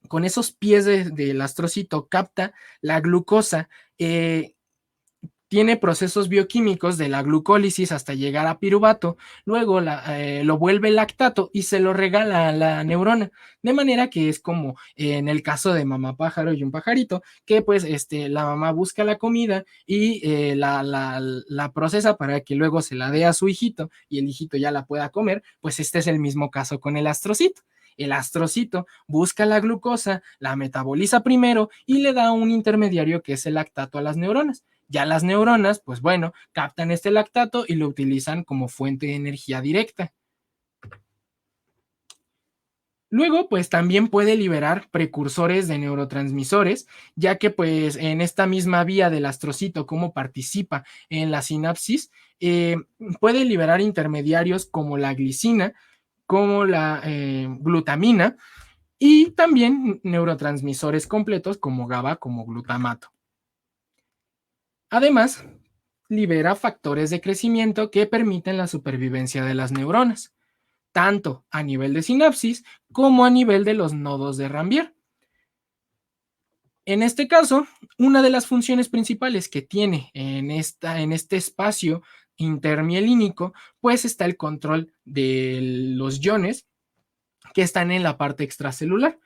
con esos pies del astrocito, capta la glucosa, tiene procesos bioquímicos de la glucólisis hasta llegar a piruvato, luego lo vuelve lactato y se lo regala a la neurona, de manera que es como en el caso de mamá pájaro y un pajarito, que pues la mamá busca la comida y la procesa para que luego se la dé a su hijito y el hijito ya la pueda comer, pues este es el mismo caso con el astrocito. El astrocito busca la glucosa, la metaboliza primero y le da un intermediario que es el lactato a las neuronas. Ya las neuronas, pues bueno, captan este lactato y lo utilizan como fuente de energía directa. Luego, pues también puede liberar precursores de neurotransmisores, ya que pues en esta misma vía del astrocito, como participa en la sinapsis, puede liberar intermediarios como la glicina, como la glutamina, y también neurotransmisores completos como GABA, como glutamato. Además, libera factores de crecimiento que permiten la supervivencia de las neuronas, tanto a nivel de sinapsis como a nivel de los nodos de Rambier. En este caso, una de las funciones principales que tiene en este espacio intermielínico, pues está el control de los iones que están en la parte extracelular.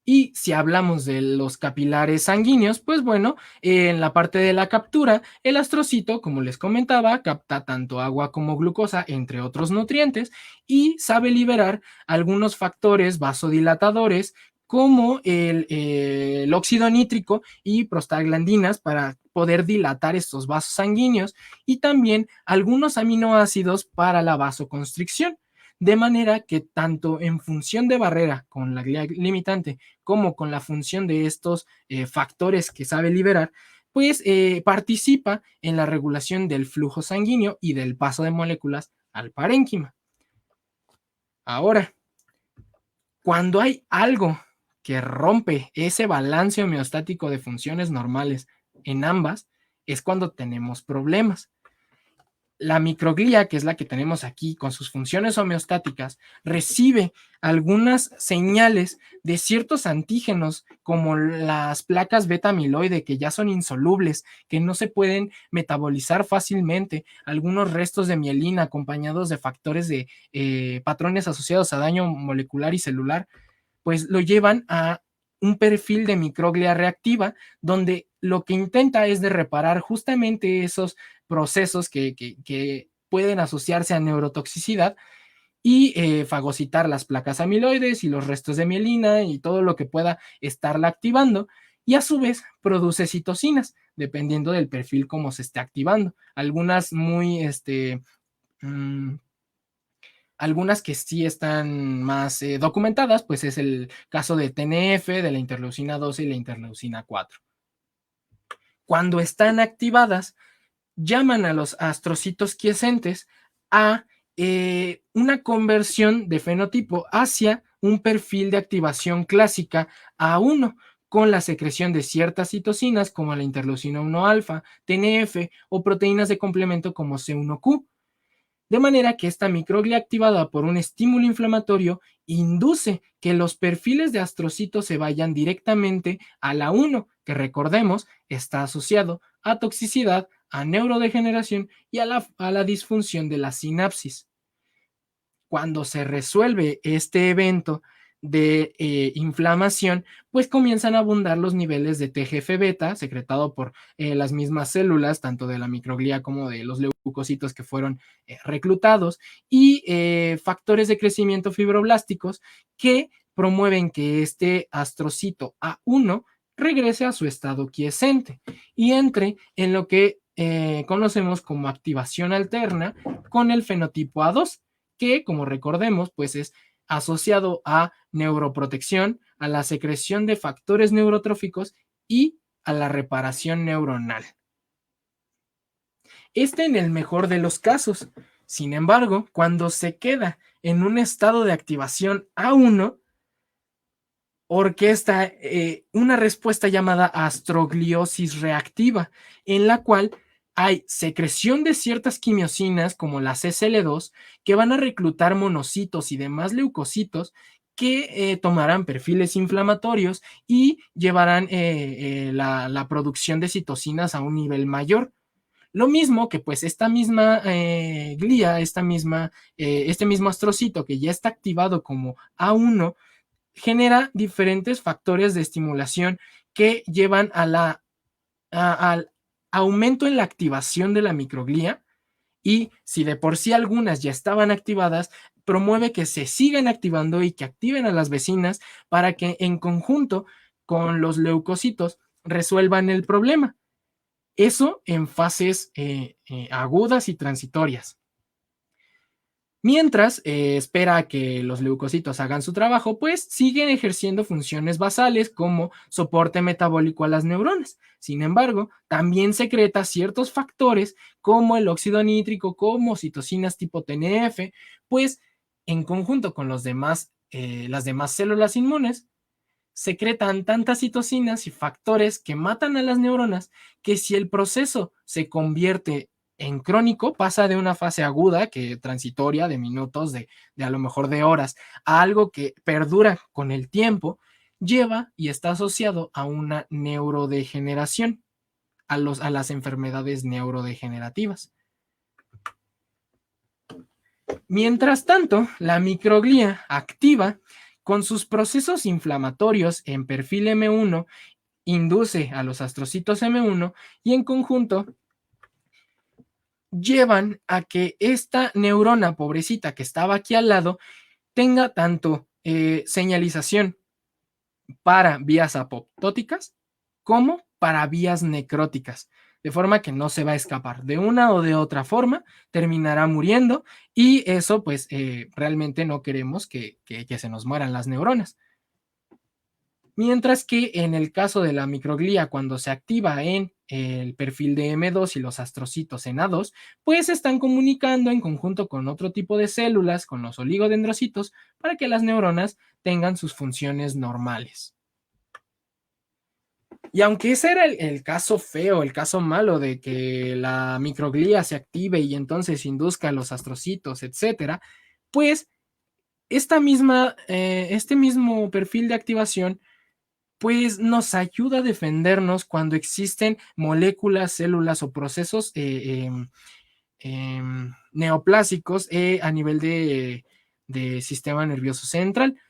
Y si hablamos de los capilares sanguíneos, pues bueno, en la parte de la captura, el astrocito, como les comentaba, capta tanto agua como glucosa, entre otros nutrientes, y sabe liberar algunos factores vasodilatadores como el óxido nítrico y prostaglandinas para poder dilatar estos vasos sanguíneos, y también algunos aminoácidos para la vasoconstricción. De manera que tanto en función de barrera con la glía limitante como con la función de estos factores que sabe liberar, pues participa en la regulación del flujo sanguíneo y del paso de moléculas al parénquima. Ahora, cuando hay algo que rompe ese balance homeostático de funciones normales en ambas, es cuando tenemos problemas. La microglía, que es la que tenemos aquí con sus funciones homeostáticas, recibe algunas señales de ciertos antígenos como las placas beta amiloide que ya son insolubles, que no se pueden metabolizar fácilmente, algunos restos de mielina acompañados de factores de patrones asociados a daño molecular y celular, pues lo llevan a un perfil de microglia reactiva, donde lo que intenta es de reparar justamente esos procesos que pueden asociarse a neurotoxicidad y fagocitar las placas amiloides y los restos de mielina y todo lo que pueda estarla activando, y a su vez produce citocinas, dependiendo del perfil como se esté activando. Algunas muy algunas que sí están más documentadas, pues es el caso de TNF, de la interleucina 12 y la interleucina 4. Cuando están activadas, llaman a los astrocitos quiescentes a una conversión de fenotipo hacia un perfil de activación clásica A1, con la secreción de ciertas citocinas como la interleucina 1 alfa, TNF o proteínas de complemento como C1Q. De manera que esta microglia activada por un estímulo inflamatorio induce que los perfiles de astrocitos se vayan directamente a la 1, que recordemos está asociado a toxicidad, a neurodegeneración y a la disfunción de la sinapsis. Cuando se resuelve este evento de inflamación, pues comienzan a abundar los niveles de TGF-beta secretado por las mismas células, tanto de la microglía como de los leucocitos que fueron reclutados, y factores de crecimiento fibroblásticos que promueven que este astrocito A1 regrese a su estado quiescente y entre en lo que conocemos como activación alterna con el fenotipo A2, que como recordemos, pues es asociado a neuroprotección, a la secreción de factores neurotróficos y a la reparación neuronal. Este en el mejor de los casos. Sin embargo, cuando se queda en un estado de activación A1, orquesta una respuesta llamada astrogliosis reactiva, en la cual hay secreción de ciertas quimiosinas como la CCL2 que van a reclutar monocitos y demás leucocitos que tomarán perfiles inflamatorios y llevarán la producción de citocinas a un nivel mayor. Lo mismo que pues esta misma glía, este mismo astrocito que ya está activado como A1, genera diferentes factores de estimulación que llevan al aumento en la activación de la microglía, y si de por sí algunas ya estaban activadas, promueve que se sigan activando y que activen a las vecinas para que en conjunto con los leucocitos resuelvan el problema. Eso en fases agudas y transitorias. Mientras espera a que los leucocitos hagan su trabajo, pues siguen ejerciendo funciones basales como soporte metabólico a las neuronas. Sin embargo, también secreta ciertos factores como el óxido nítrico, como citocinas tipo TNF, pues en conjunto con las demás células inmunes, secretan tantas citocinas y factores que matan a las neuronas que si el proceso se convierte en crónico, pasa de una fase aguda, que transitoria, de minutos, de a lo mejor de horas, a algo que perdura con el tiempo, lleva y está asociado a una neurodegeneración, a las enfermedades neurodegenerativas. Mientras tanto, la microglía activa con sus procesos inflamatorios en perfil M1 induce a los astrocitos M1 y en conjunto llevan a que esta neurona pobrecita que estaba aquí al lado tenga tanto señalización para vías apoptóticas como para vías necróticas, de forma que no se va a escapar. De una o de otra forma terminará muriendo, y eso pues realmente no queremos que se nos mueran las neuronas. Mientras que en el caso de la microglía, cuando se activa en el perfil de M2 y los astrocitos en A2, pues se están comunicando en conjunto con otro tipo de células, con los oligodendrocitos, para que las neuronas tengan sus funciones normales. Y aunque ese era el caso feo, el caso malo de que la microglía se active y entonces induzca a los astrocitos, etcétera, pues este mismo perfil de activación pues nos ayuda a defendernos cuando existen moléculas, células o procesos neoplásicos a nivel de sistema nervioso central.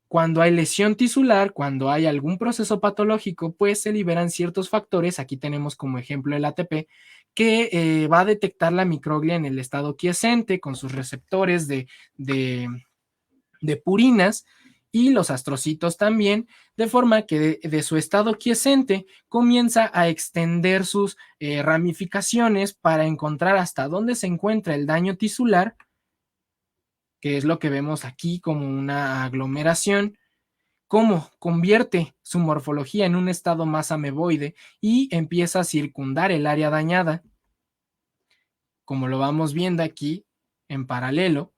Cuando hay lesión tisular, cuando hay algún proceso patológico, pues se liberan ciertos factores. Aquí tenemos como ejemplo el ATP, que va a detectar la microglia en el estado quiescente con sus receptores de purinas, y los astrocitos también, de forma que de su estado quiescente comienza a extender sus ramificaciones para encontrar hasta dónde se encuentra el daño tisular, que es lo que vemos aquí como una aglomeración, cómo convierte su morfología en un estado más ameboide y empieza a circundar el área dañada, como lo vamos viendo aquí en paralelo,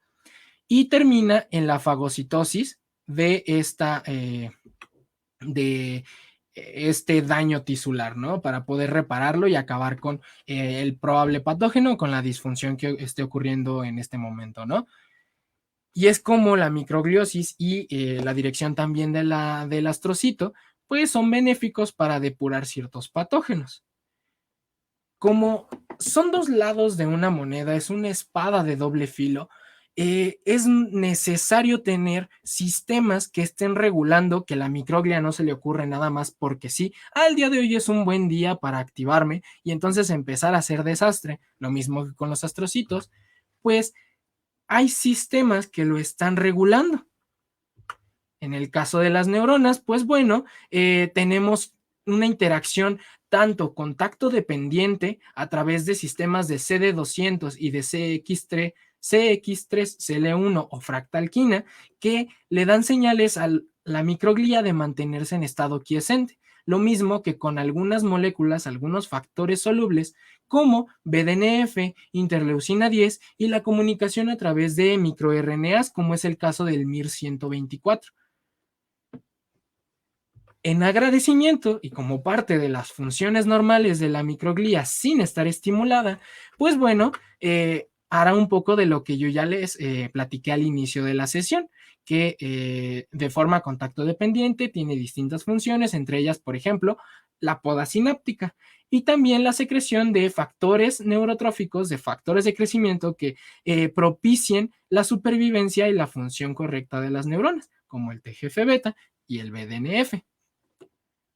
y termina en la fagocitosis de este daño tisular, ¿no? Para poder repararlo y acabar con el probable patógeno, con la disfunción que esté ocurriendo en este momento, ¿no? Y es como la microgliosis y la dirección también del astrocito, pues son benéficos para depurar ciertos patógenos. Como son dos lados de una moneda, es una espada de doble filo, es necesario tener sistemas que estén regulando que la microglia no se le ocurre nada más porque sí. Al día de hoy es un buen día para activarme y entonces empezar a hacer desastre. Lo mismo que con los astrocitos, pues hay sistemas que lo están regulando. En el caso de las neuronas, pues bueno, tenemos una interacción tanto contacto dependiente a través de sistemas de CD200 y de CX3CL1 o fractalquina, que le dan señales a la microglía de mantenerse en estado quiescente. Lo mismo que con algunas moléculas, algunos factores solubles, como BDNF, interleucina 10 y la comunicación a través de microRNAs, como es el caso del MIR124. En agradecimiento y como parte de las funciones normales de la microglía sin estar estimulada, pues bueno, hará un poco de lo que yo ya les platiqué al inicio de la sesión, que de forma contacto dependiente tiene distintas funciones, entre ellas, por ejemplo, la poda sináptica y también la secreción de factores neurotróficos, de factores de crecimiento que propicien la supervivencia y la función correcta de las neuronas, como el TGF-beta y el BDNF.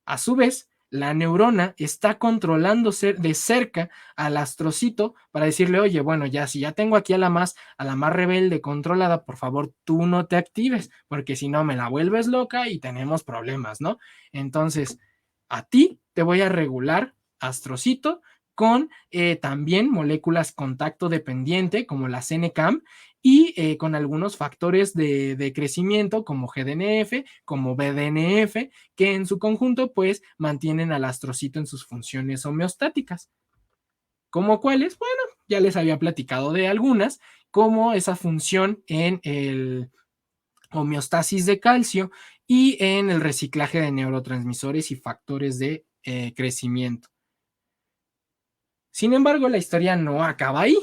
A su vez, la neurona está controlando de cerca al astrocito para decirle, oye, bueno, ya si ya tengo aquí a la más rebelde controlada, por favor, tú no te actives, porque si no me la vuelves loca y tenemos problemas, ¿no? Entonces, a ti te voy a regular, astrocito, con también moléculas contacto dependiente como la CNCAM y con algunos factores de crecimiento como GDNF, como BDNF, que en su conjunto pues mantienen al astrocito en sus funciones homeostáticas. ¿Como cuáles? Bueno, ya les había platicado de algunas, como esa función en el homeostasis de calcio y en el reciclaje de neurotransmisores y factores de crecimiento. Sin embargo, la historia no acaba ahí,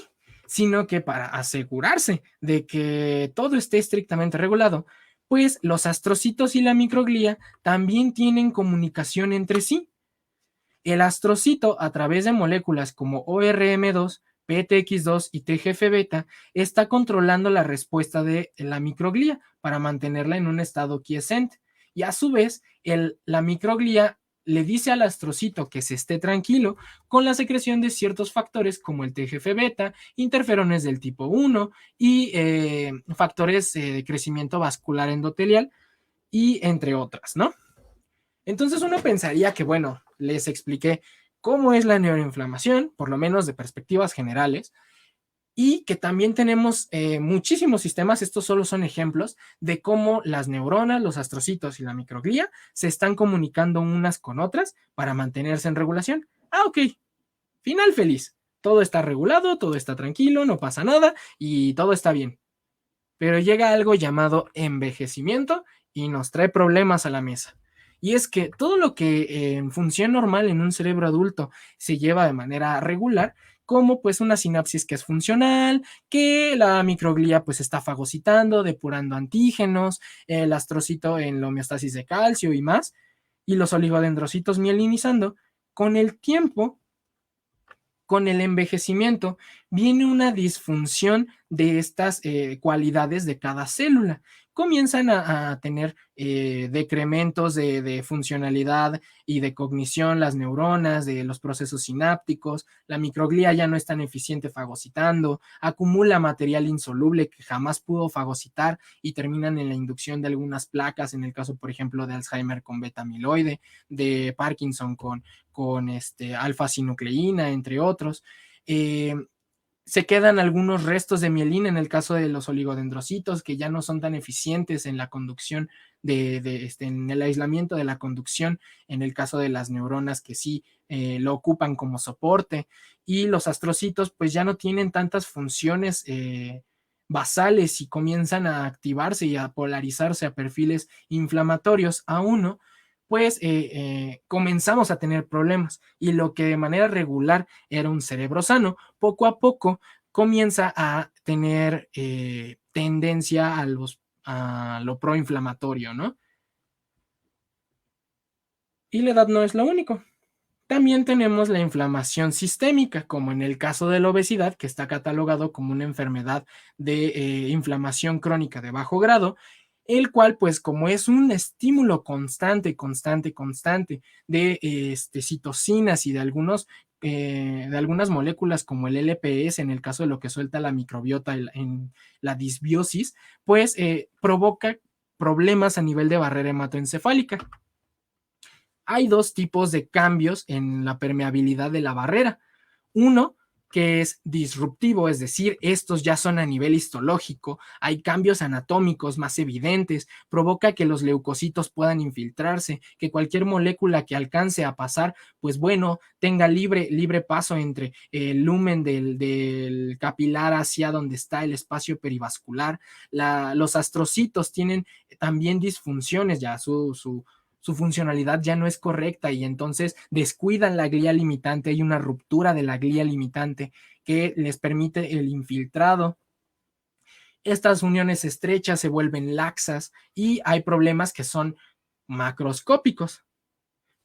sino que para asegurarse de que todo esté estrictamente regulado, pues los astrocitos y la microglía también tienen comunicación entre sí. El astrocito, a través de moléculas como ORM2, PTX2 y TGF-beta, está controlando la respuesta de la microglía para mantenerla en un estado quiescente. Y a su vez, la microglía le dice al astrocito que se esté tranquilo con la secreción de ciertos factores como el TGF-beta, interferones del tipo 1 y factores de crecimiento vascular endotelial y entre otras, ¿no? Entonces uno pensaría que, bueno, les expliqué cómo es la neuroinflamación, por lo menos de perspectivas generales, y que también tenemos muchísimos sistemas, estos solo son ejemplos de cómo las neuronas, los astrocitos y la microglía se están comunicando unas con otras para mantenerse en regulación. Ah, ok, final feliz. Todo está regulado, todo está tranquilo, no pasa nada y todo está bien. Pero llega algo llamado envejecimiento y nos trae problemas a la mesa. Y es que todo lo que en función normal en un cerebro adulto se lleva de manera regular, como pues una sinapsis que es funcional, que la microglía pues está fagocitando, depurando antígenos, el astrocito en la homeostasis de calcio y más, y los oligodendrocitos mielinizando, con el tiempo, con el envejecimiento, viene una disfunción de estas cualidades de cada célula. Comienzan a tener decrementos de funcionalidad y de cognición las neuronas, de los procesos sinápticos, la microglía ya no es tan eficiente fagocitando, acumula material insoluble que jamás pudo fagocitar y terminan en la inducción de algunas placas, en el caso, por ejemplo, de Alzheimer con beta-amiloide, de Parkinson con alfa-sinucleína, entre otros. Se quedan algunos restos de mielina en el caso de los oligodendrocitos que ya no son tan eficientes en la conducción en el aislamiento de la conducción en el caso de las neuronas que sí lo ocupan como soporte, y los astrocitos pues ya no tienen tantas funciones basales y comienzan a activarse y a polarizarse a perfiles inflamatorios a uno, pues comenzamos a tener problemas, y lo que de manera regular era un cerebro sano, poco a poco comienza a tener tendencia a lo proinflamatorio, ¿no? Y la edad no es lo único. También tenemos la inflamación sistémica, como en el caso de la obesidad, que está catalogado como una enfermedad de inflamación crónica de bajo grado, el cual, pues, como es un estímulo constante de citocinas y de algunas moléculas como el LPS, en el caso de lo que suelta la microbiota en la disbiosis, pues provoca problemas a nivel de barrera hematoencefálica. Hay dos tipos de cambios en la permeabilidad de la barrera. Uno, que es disruptivo, es decir, estos ya son a nivel histológico, hay cambios anatómicos más evidentes, provoca que los leucocitos puedan infiltrarse, que cualquier molécula que alcance a pasar, pues bueno, tenga libre paso entre el lumen del capilar hacia donde está el espacio perivascular. Los astrocitos tienen también disfunciones, ya su funcionalidad ya no es correcta y entonces descuidan la glía limitante, hay una ruptura de la glía limitante que les permite el infiltrado. Estas uniones estrechas se vuelven laxas y hay problemas que son macroscópicos,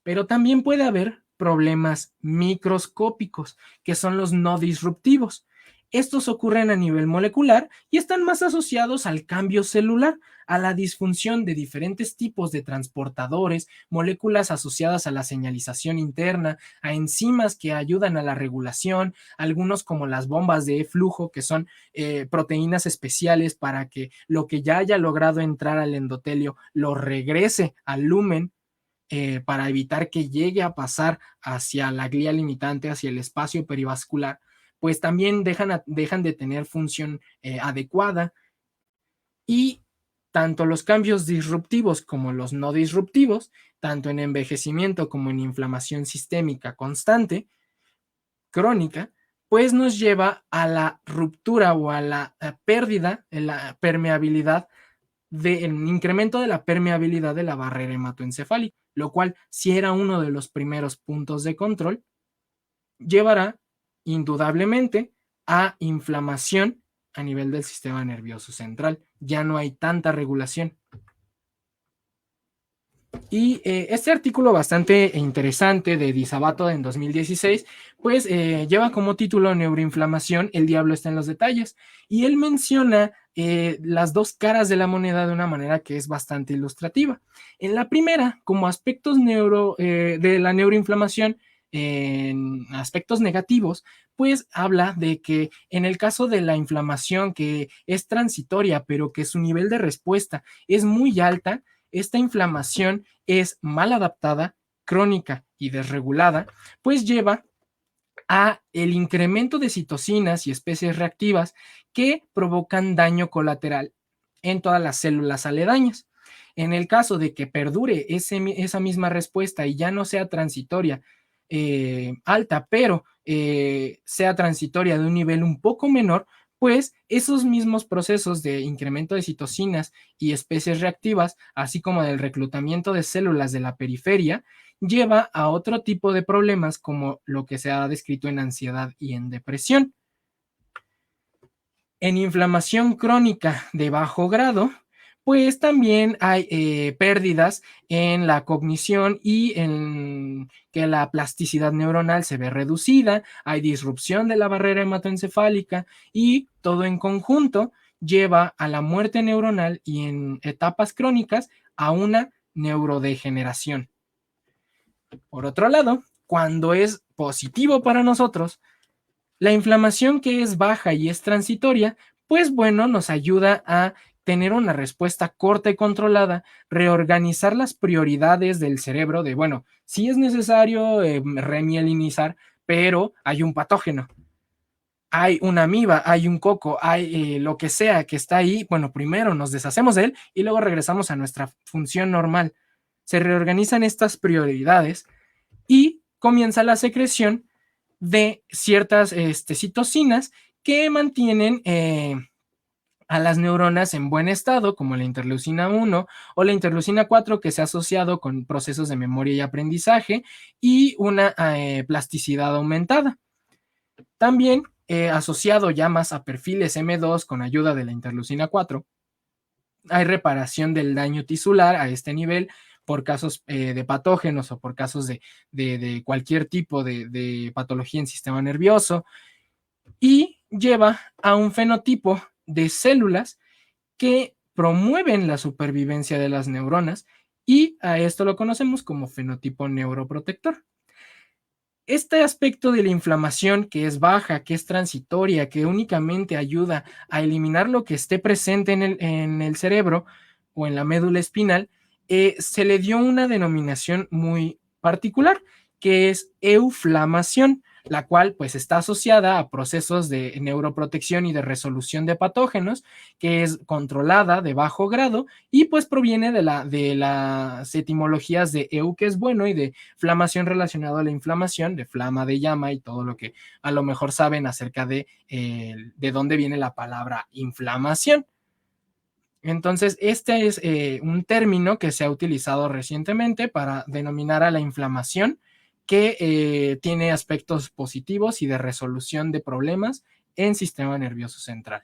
pero también puede haber problemas microscópicos, que son los no disruptivos. Estos ocurren a nivel molecular y están más asociados al cambio celular, a la disfunción de diferentes tipos de transportadores, moléculas asociadas a la señalización interna, a enzimas que ayudan a la regulación, algunos como las bombas de flujo, que son proteínas especiales para que lo que ya haya logrado entrar al endotelio lo regrese al lumen, para evitar que llegue a pasar hacia la glía limitante, hacia el espacio perivascular, pues también dejan de tener función adecuada. Y tanto los cambios disruptivos como los no disruptivos, tanto en envejecimiento como en inflamación sistémica constante, crónica, pues nos lleva a la ruptura o a la pérdida en la permeabilidad, en incremento de la permeabilidad de la barrera hematoencefálica, lo cual, si era uno de los primeros puntos de control, llevará indudablemente a inflamación a nivel del sistema nervioso central. Ya no hay tanta regulación. Y este artículo bastante interesante de Di Sabato en 2016, pues lleva como título Neuroinflamación, el diablo está en los detalles. Y él menciona las dos caras de la moneda de una manera que es bastante ilustrativa. En la primera, como aspectos de la neuroinflamación, en aspectos negativos, pues habla de que en el caso de la inflamación que es transitoria, pero que su nivel de respuesta es muy alta, esta inflamación es mal adaptada, crónica y desregulada, pues lleva a el incremento de citocinas y especies reactivas que provocan daño colateral en todas las células aledañas. En el caso de que perdure esa misma respuesta y ya no sea transitoria alta, pero sea transitoria de un nivel un poco menor, pues esos mismos procesos de incremento de citocinas y especies reactivas, así como del reclutamiento de células de la periferia, lleva a otro tipo de problemas como lo que se ha descrito en ansiedad y en depresión. En inflamación crónica de bajo grado, pues también hay pérdidas en la cognición y en que la plasticidad neuronal se ve reducida, hay disrupción de la barrera hematoencefálica y todo en conjunto lleva a la muerte neuronal y en etapas crónicas a una neurodegeneración. Por otro lado, cuando es positivo para nosotros, la inflamación que es baja y es transitoria, pues bueno, nos ayuda a tener una respuesta corta y controlada, reorganizar las prioridades del cerebro de, bueno, sí es necesario remielinizar, pero hay un patógeno, hay una amiba, hay un coco, hay lo que sea que está ahí, bueno, primero nos deshacemos de él y luego regresamos a nuestra función normal. Se reorganizan estas prioridades y comienza la secreción de ciertas citocinas que mantienen a las neuronas en buen estado, como la interleucina 1 o la interleucina 4, que se ha asociado con procesos de memoria y aprendizaje y una plasticidad aumentada. También asociado ya más a perfiles M2 con ayuda de la interleucina 4, hay reparación del daño tisular a este nivel por casos de patógenos o por casos de cualquier tipo de patología en sistema nervioso, y lleva a un fenotipo de células que promueven la supervivencia de las neuronas y a esto lo conocemos como fenotipo neuroprotector. Este aspecto de la inflamación que es baja, que es transitoria, que únicamente ayuda a eliminar lo que esté presente en el cerebro o en la médula espinal, se le dio una denominación muy particular, que es euflamación. la cual pues está asociada a procesos de neuroprotección y de resolución de patógenos, que es controlada de bajo grado y pues proviene de las etimologías de eu, que es bueno, y de flamación relacionado a la inflamación, de flama, de llama y todo lo que a lo mejor saben acerca de dónde viene la palabra inflamación. Entonces, este es un término que se ha utilizado recientemente para denominar a la inflamación, que tiene aspectos positivos y de resolución de problemas en sistema nervioso central.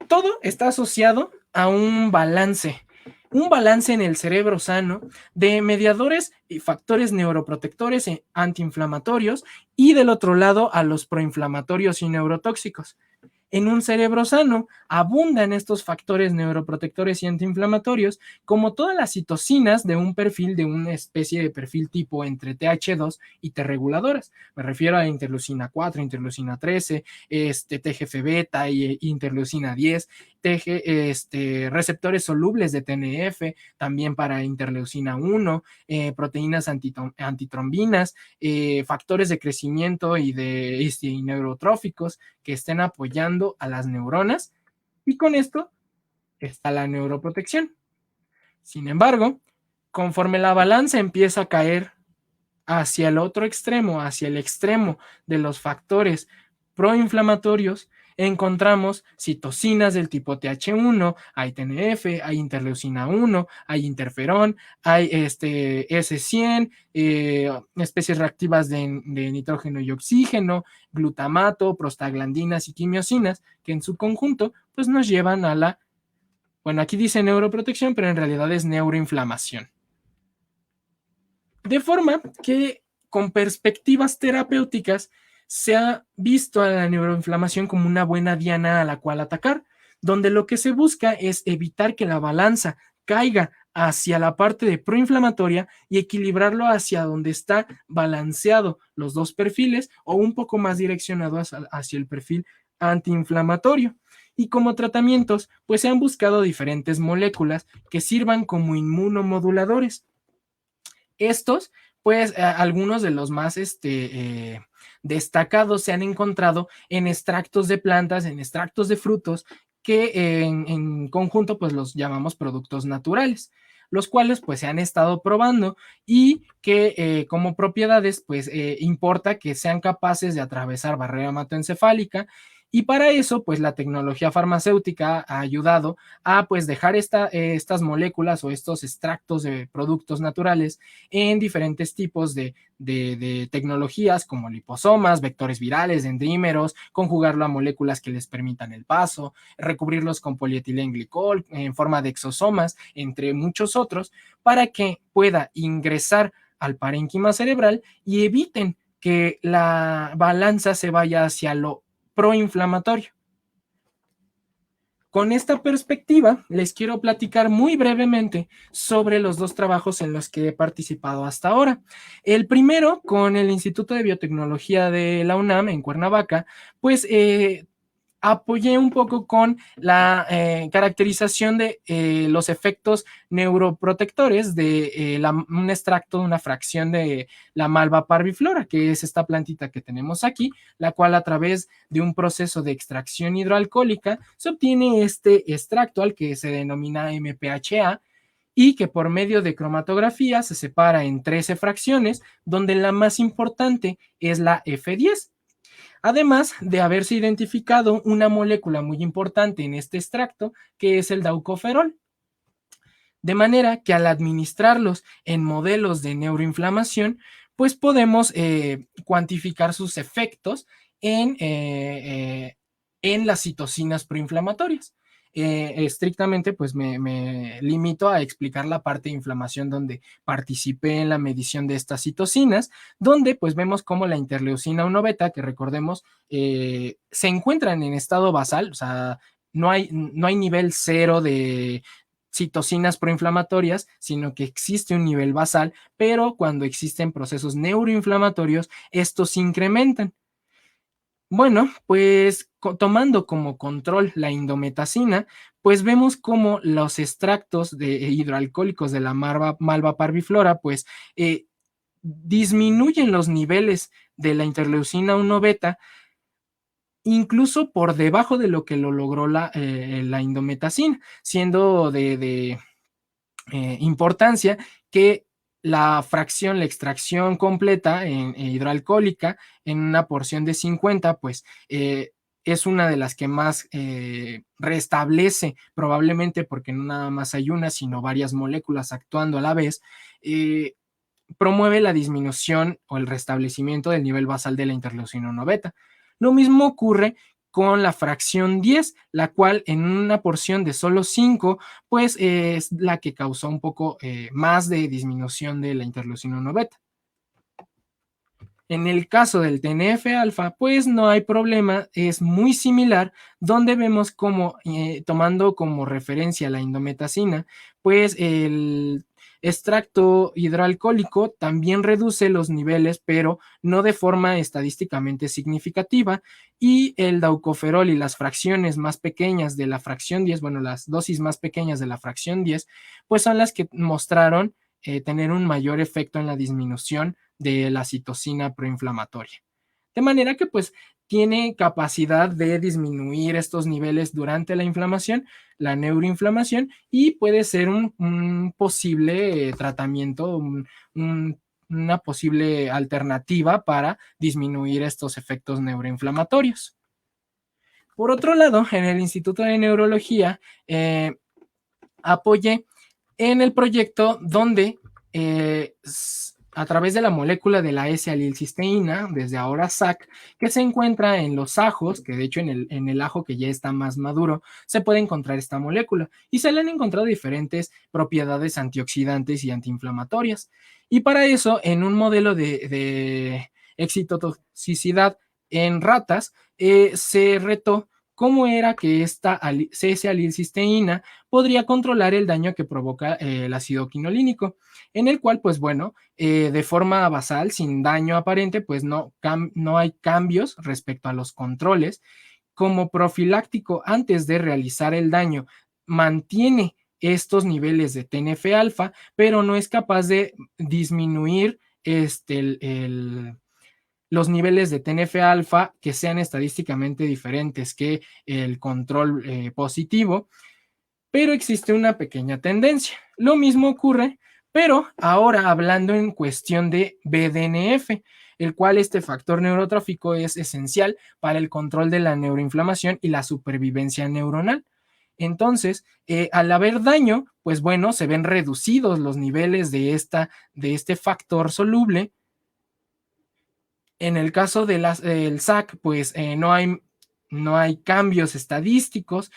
Todo está asociado a un balance en el cerebro sano de mediadores y factores neuroprotectores e antiinflamatorios, y del otro lado a los proinflamatorios y neurotóxicos. En un cerebro sano abundan estos factores neuroprotectores y antiinflamatorios, como todas las citocinas de un perfil, de una especie de perfil tipo entre TH2 y T reguladoras. Me refiero a interleucina 4, interleucina 13, TGF beta y interleucina 10, receptores solubles de TNF, también para interleucina 1, proteínas antitrombinas, factores de crecimiento y neurotróficos que estén apoyando a las neuronas, y con esto está la neuroprotección. Sin embargo, conforme la balanza empieza a caer hacia el otro extremo, hacia el extremo de los factores proinflamatorios, encontramos citocinas del tipo TH1, hay TNF, hay interleucina 1, hay interferón, hay S100, especies reactivas de nitrógeno y oxígeno, glutamato, prostaglandinas y quimiosinas, que en su conjunto pues nos llevan a la, bueno, aquí dice neuroprotección, pero en realidad es neuroinflamación. De forma que con perspectivas terapéuticas se ha visto a la neuroinflamación como una buena diana a la cual atacar, donde lo que se busca es evitar que la balanza caiga hacia la parte de proinflamatoria y equilibrarlo hacia donde está balanceado los dos perfiles, o un poco más direccionado hacia el perfil antiinflamatorio. Y como tratamientos, pues se han buscado diferentes moléculas que sirvan como inmunomoduladores. Estos, pues algunos de los más destacados se han encontrado en extractos de plantas, en extractos de frutos, que en conjunto pues los llamamos productos naturales, los cuales pues se han estado probando y que como propiedades pues importa que sean capaces de atravesar barrera hematoencefálica. Y para eso, pues la tecnología farmacéutica ha ayudado a pues dejar estas moléculas o estos extractos de productos naturales en diferentes tipos de tecnologías, como liposomas, vectores virales, dendrímeros, conjugarlo a moléculas que les permitan el paso, recubrirlos con polietilenglicol en forma de exosomas, entre muchos otros, para que pueda ingresar al parénquima cerebral y eviten que la balanza se vaya hacia lo proinflamatorio. Con esta perspectiva, les quiero platicar muy brevemente sobre los dos trabajos en los que he participado hasta ahora. El primero, con el Instituto de Biotecnología de la UNAM en Cuernavaca, pues apoyé un poco con la caracterización de los efectos neuroprotectores de un extracto, una fracción de la malva parviflora, que es esta plantita que tenemos aquí, la cual a través de un proceso de extracción hidroalcohólica se obtiene este extracto al que se denomina MPHA, y que por medio de cromatografía se separa en 13 fracciones, donde la más importante es la F10. Además de haberse identificado una molécula muy importante en este extracto, que es el daucoferol. De manera que al administrarlos en modelos de neuroinflamación, pues podemos cuantificar sus efectos en las citocinas proinflamatorias. Estrictamente, pues me limito a explicar la parte de inflamación donde participé en la medición de estas citocinas, donde pues vemos cómo la interleucina 1 beta, que recordemos, se encuentran en estado basal, o sea, no hay nivel cero de citocinas proinflamatorias, sino que existe un nivel basal, pero cuando existen procesos neuroinflamatorios, estos se incrementan. Bueno, pues tomando como control la indometacina, pues vemos cómo los extractos de hidroalcohólicos de la malva parviflora, pues disminuyen los niveles de la interleucina 1 beta, incluso por debajo de lo que lo logró la indometacina, siendo de importancia que la extracción completa en hidroalcohólica en una porción de 50, pues es una de las que más restablece, probablemente porque no nada más hay una, sino varias moléculas actuando a la vez, promueve la disminución o el restablecimiento del nivel basal de la interleucina 1 beta. Lo mismo ocurre con la fracción 10, la cual en una porción de solo 5, pues es la que causó un poco más de disminución de la interleucina 1 beta. En el caso del TNF-alfa, pues no hay problema, es muy similar, donde vemos como, tomando como referencia la indometacina, pues el extracto hidroalcohólico también reduce los niveles, pero no de forma estadísticamente significativa, y el daucoferol y las fracciones más pequeñas de la fracción 10, bueno, las dosis más pequeñas de la fracción 10, pues son las que mostraron tener un mayor efecto en la disminución de la citocina proinflamatoria. De manera que pues tiene capacidad de disminuir estos niveles durante la inflamación, la neuroinflamación, y puede ser un posible tratamiento, una posible alternativa para disminuir estos efectos neuroinflamatorios. Por otro lado, en el Instituto de Neurología apoyé en el proyecto donde a través de la molécula de la S-alilcisteína, desde ahora SAC, que se encuentra en los ajos, que de hecho en el ajo que ya está más maduro, se puede encontrar esta molécula, y se le han encontrado diferentes propiedades antioxidantes y antiinflamatorias. Y para eso, en un modelo de excitotoxicidad en ratas, se retó cómo era que esta S-alilcisteína podría controlar el daño que provoca el ácido quinolínico, en el cual, pues bueno, de forma basal, sin daño aparente, pues no hay cambios respecto a los controles. Como profiláctico, antes de realizar el daño, mantiene estos niveles de TNF-alfa, pero no es capaz de disminuir los niveles de TNF-alfa que sean estadísticamente diferentes que el control positivo, pero existe una pequeña tendencia. Lo mismo ocurre, pero ahora hablando en cuestión de BDNF, el cual este factor neurotrófico es esencial para el control de la neuroinflamación y la supervivencia neuronal. Entonces, al haber daño, pues bueno, se ven reducidos los niveles de este factor soluble. En el caso del SAC, pues no hay cambios estadísticos.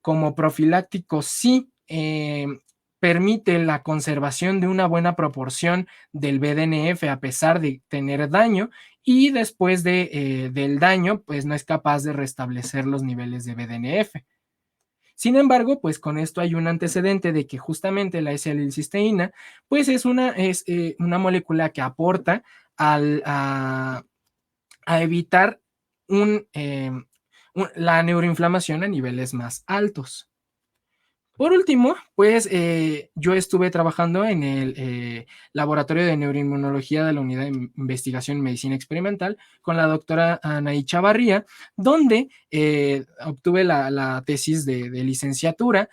Como profiláctico sí permite la conservación de una buena proporción del BDNF a pesar de tener daño, y después del daño, pues no es capaz de restablecer los niveles de BDNF. Sin embargo, pues con esto hay un antecedente de que justamente la S-alilcisteína, pues es una molécula que aporta a evitar la neuroinflamación a niveles más altos. Por último, pues yo estuve trabajando en el Laboratorio de Neuroinmunología de la Unidad de Investigación en Medicina Experimental con la doctora Anaí Chavarría, donde obtuve la tesis de licenciatura,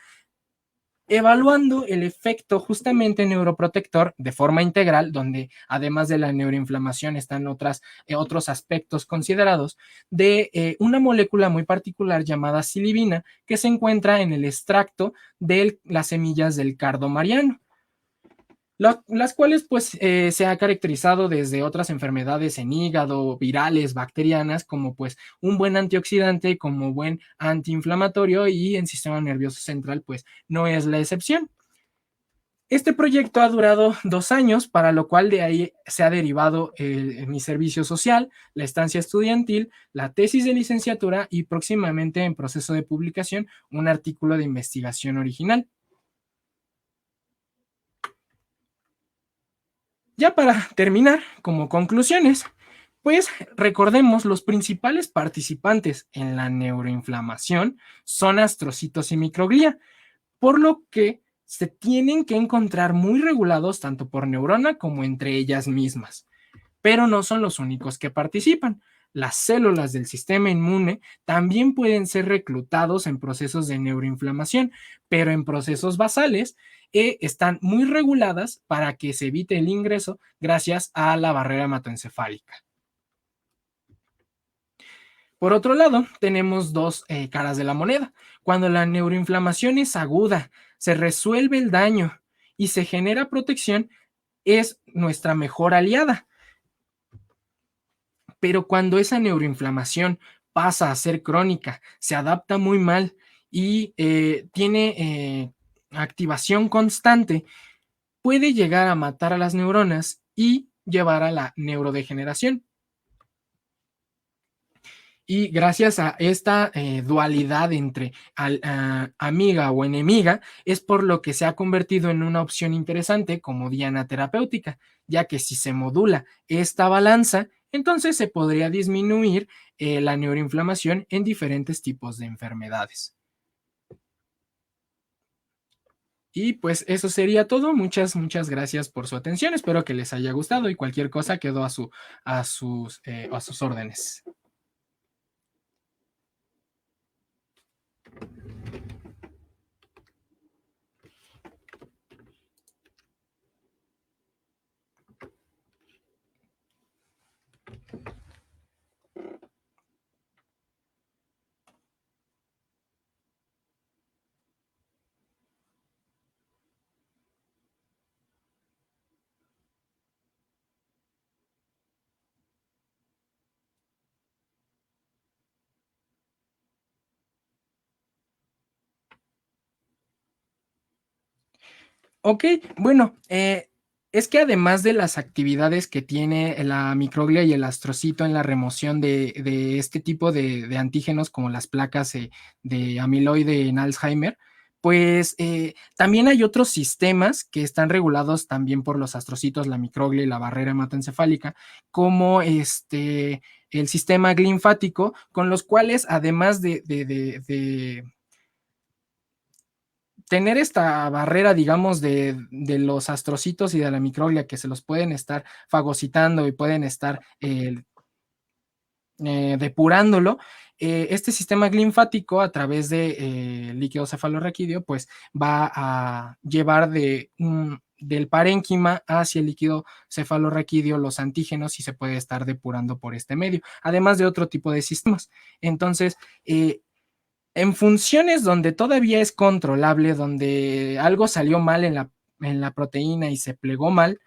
evaluando el efecto justamente neuroprotector de forma integral, donde además de la neuroinflamación están otros aspectos considerados, de una molécula muy particular llamada silibina, que se encuentra en el extracto de las semillas del cardo mariano, las cuales pues se ha caracterizado desde otras enfermedades en hígado, virales, bacterianas, como pues un buen antioxidante, como buen antiinflamatorio, y en sistema nervioso central pues no es la excepción. Este proyecto ha durado 2 años, para lo cual de ahí se ha derivado mi servicio social, la estancia estudiantil, la tesis de licenciatura y próximamente en proceso de publicación un artículo de investigación original. Ya para terminar, como conclusiones, pues recordemos, los principales participantes en la neuroinflamación son astrocitos y microglía, por lo que se tienen que encontrar muy regulados tanto por neurona como entre ellas mismas, pero no son los únicos que participan. Las células del sistema inmune también pueden ser reclutados en procesos de neuroinflamación, pero en procesos basales están muy reguladas para que se evite el ingreso gracias a la barrera hematoencefálica. Por otro lado, tenemos dos caras de la moneda. Cuando la neuroinflamación es aguda, se resuelve el daño y se genera protección, es nuestra mejor aliada. Pero cuando esa neuroinflamación pasa a ser crónica, se adapta muy mal y tiene activación constante, puede llegar a matar a las neuronas y llevar a la neurodegeneración. Y gracias a esta dualidad entre amiga o enemiga, es por lo que se ha convertido en una opción interesante como diana terapéutica, ya que si se modula esta balanza, entonces se podría disminuir la neuroinflamación en diferentes tipos de enfermedades. Y pues eso sería todo. Muchas gracias por su atención. Espero que les haya gustado y cualquier cosa quedo a sus órdenes. Ok, bueno, es que además de las actividades que tiene la microglia y el astrocito en la remoción de este tipo de antígenos como las placas de amiloide en Alzheimer, pues también hay otros sistemas que están regulados también por los astrocitos, la microglia y la barrera hematoencefálica, como el sistema linfático, con los cuales además de tener esta barrera, digamos, los astrocitos y de la microglia que se los pueden estar fagocitando y pueden estar depurándolo, este sistema linfático a través de líquido cefalorraquídeo, pues va a llevar del parénquima hacia el líquido cefalorraquídeo los antígenos y se puede estar depurando por este medio, además de otro tipo de sistemas. Entonces, en funciones donde todavía es controlable, donde algo salió mal en la proteína y se plegó mal,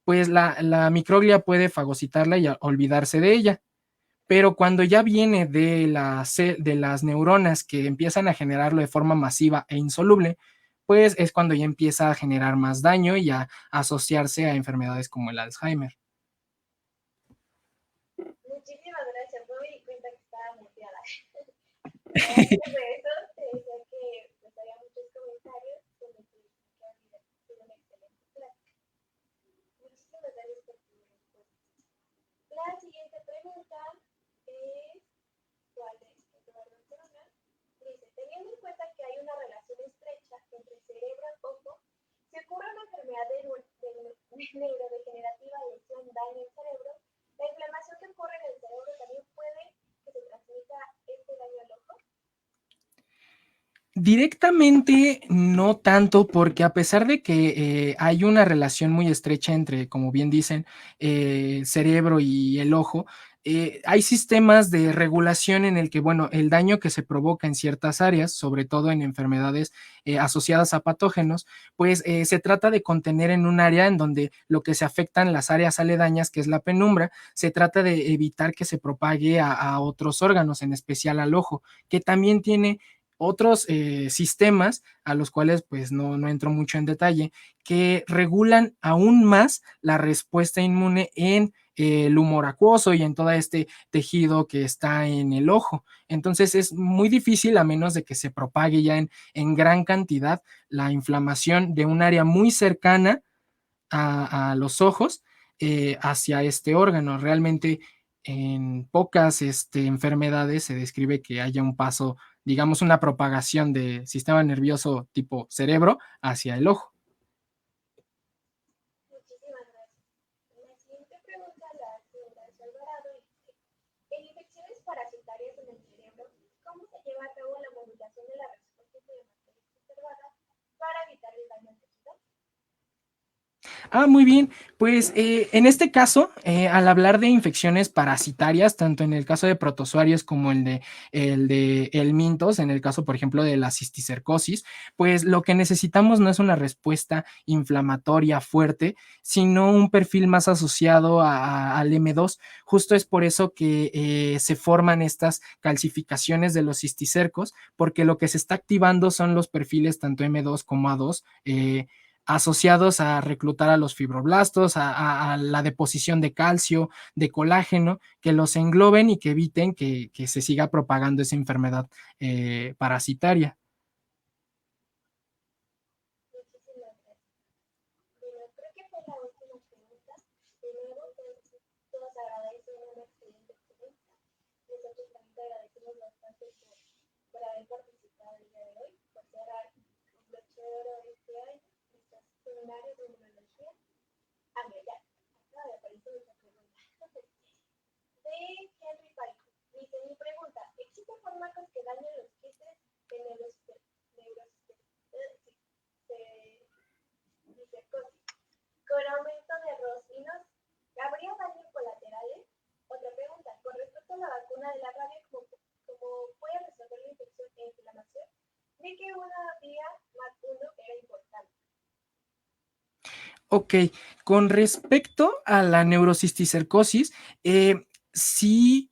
pues la microglia puede fagocitarla y olvidarse de ella. Pero cuando ya viene de las neuronas que empiezan a generarlo de forma masiva e insoluble, pues es cuando ya empieza a generar más daño y a asociarse a enfermedades como el Alzheimer. Muchísimas gracias, no me di cuenta que estaba muteada. Antes de eso, te decía que pues, había muchos comentarios donde te dije que había sido una excelente plática. Muchísimas gracias por tu respuesta. La siguiente pregunta es, ¿cuál es? Eduardo Corona dice, teniendo en cuenta que hay una relación estrecha entre cerebro y ojo, si ocurre una enfermedad neurodegenerativa, lesión, daño en cerebro, la inflamación que ocurre en el cerebro también puede que se transmita este daño al ojo. Directamente no tanto, porque a pesar de que hay una relación muy estrecha entre, como bien dicen, el cerebro y el ojo, hay sistemas de regulación en el que, bueno, el daño que se provoca en ciertas áreas, sobre todo en enfermedades asociadas a patógenos, pues se trata de contener en un área en donde lo que se afectan las áreas aledañas, que es la penumbra, se trata de evitar que se propague a otros órganos, en especial al ojo, que también tiene otros sistemas a los cuales pues no entro mucho en detalle, que regulan aún más la respuesta inmune en el humor acuoso y en todo este tejido que está en el ojo. Entonces es muy difícil, a menos de que se propague ya en gran cantidad la inflamación de un área muy cercana a los ojos hacia este órgano. Realmente en pocas enfermedades se describe que haya un paso digamos, una propagación de sistema nervioso tipo cerebro hacia el ojo. Muchísimas gracias. La siguiente pregunta la hace Horacio Alvarado y dice, en infecciones parasitarias en el cerebro, ¿cómo se lleva a cabo la modulación de la respuesta inflamatoria observada para evitar el daño al tejido? Muy bien. Pues en este caso, al hablar de infecciones parasitarias, tanto en el caso de protozoarios como el de helmintos, en el caso, por ejemplo, de la cisticercosis, pues lo que necesitamos no es una respuesta inflamatoria fuerte, sino un perfil más asociado al M2. Justo es por eso que se forman estas calcificaciones de los cisticercos, porque lo que se está activando son los perfiles tanto M2 como A2. Asociados a reclutar a los fibroblastos, a la deposición de calcio, de colágeno, que los engloben y que eviten que se siga propagando esa enfermedad parasitaria. Muchísimas gracias. Bueno, creo que fue la última pregunta. De nuevo, todos agradecen una excelente experiencia. Nosotros también te agradecemos bastante por haber participado el día de hoy, por cerrar un broche de oro de este año, nuestros seminarios de inmunología. Mira, ya, acaba de aparecer otra pregunta. De Henry Paiko. Dice, mi pregunta, ¿existen fármacos que dañan los quistes de neurocercosis con aumento de rosinos? ¿Habría daños colaterales? Otra pregunta, con respecto a la vacuna de la rabia, ¿cómo puede resolver la infección e inflamación? Vi que una vía más uno era importante. Ok, con respecto a la neurocisticercosis, sí,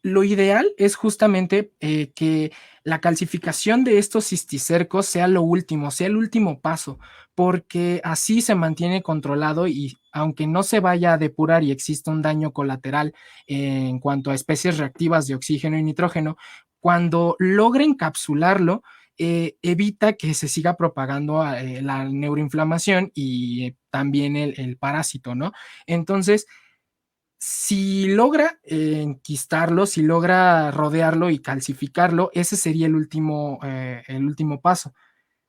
lo ideal es justamente que la calcificación de estos cisticercos sea lo último, sea el último paso, porque así se mantiene controlado y aunque no se vaya a depurar y exista un daño colateral en cuanto a especies reactivas de oxígeno y nitrógeno, cuando logra encapsularlo, evita que se siga propagando la neuroinflamación y también el parásito, ¿no? Entonces, si logra enquistarlo, si logra rodearlo y calcificarlo, ese sería el último paso.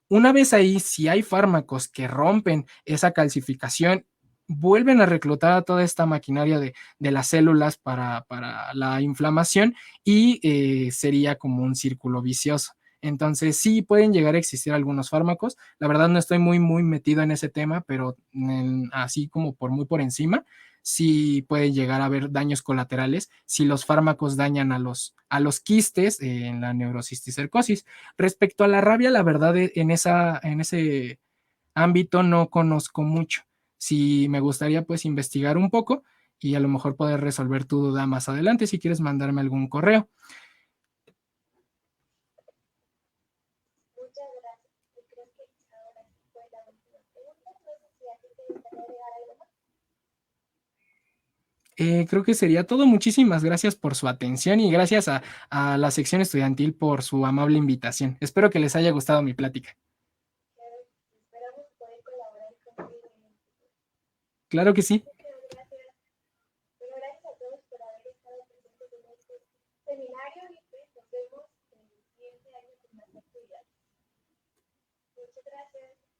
Una vez ahí, si hay fármacos que rompen esa calcificación, vuelven a reclutar a toda esta maquinaria de las células para la inflamación y sería como un círculo vicioso. Entonces, sí pueden llegar a existir algunos fármacos. La verdad no estoy muy metido en ese tema, pero así como muy por encima, sí pueden llegar a haber daños colaterales si los fármacos dañan a los quistes en la neurocisticercosis. Respecto a la rabia, la verdad en ese ámbito no conozco mucho. Sí me gustaría pues investigar un poco y a lo mejor poder resolver tu duda más adelante si quieres mandarme algún correo. Muchas gracias. Y creo que ahora sí fue la última pregunta. No sé si a ti te gustaría agregar algo más. Creo que sería todo. Muchísimas gracias por su atención y gracias a la sección estudiantil por su amable invitación. Espero que les haya gustado mi plática. Claro, esperamos poder colaborar contigo en el futuro. Claro que sí. Muchas gracias. Bueno, gracias a todos por haber estado presentes en este seminario y pues nos vemos en el siguiente año con más actividades. Muchas gracias.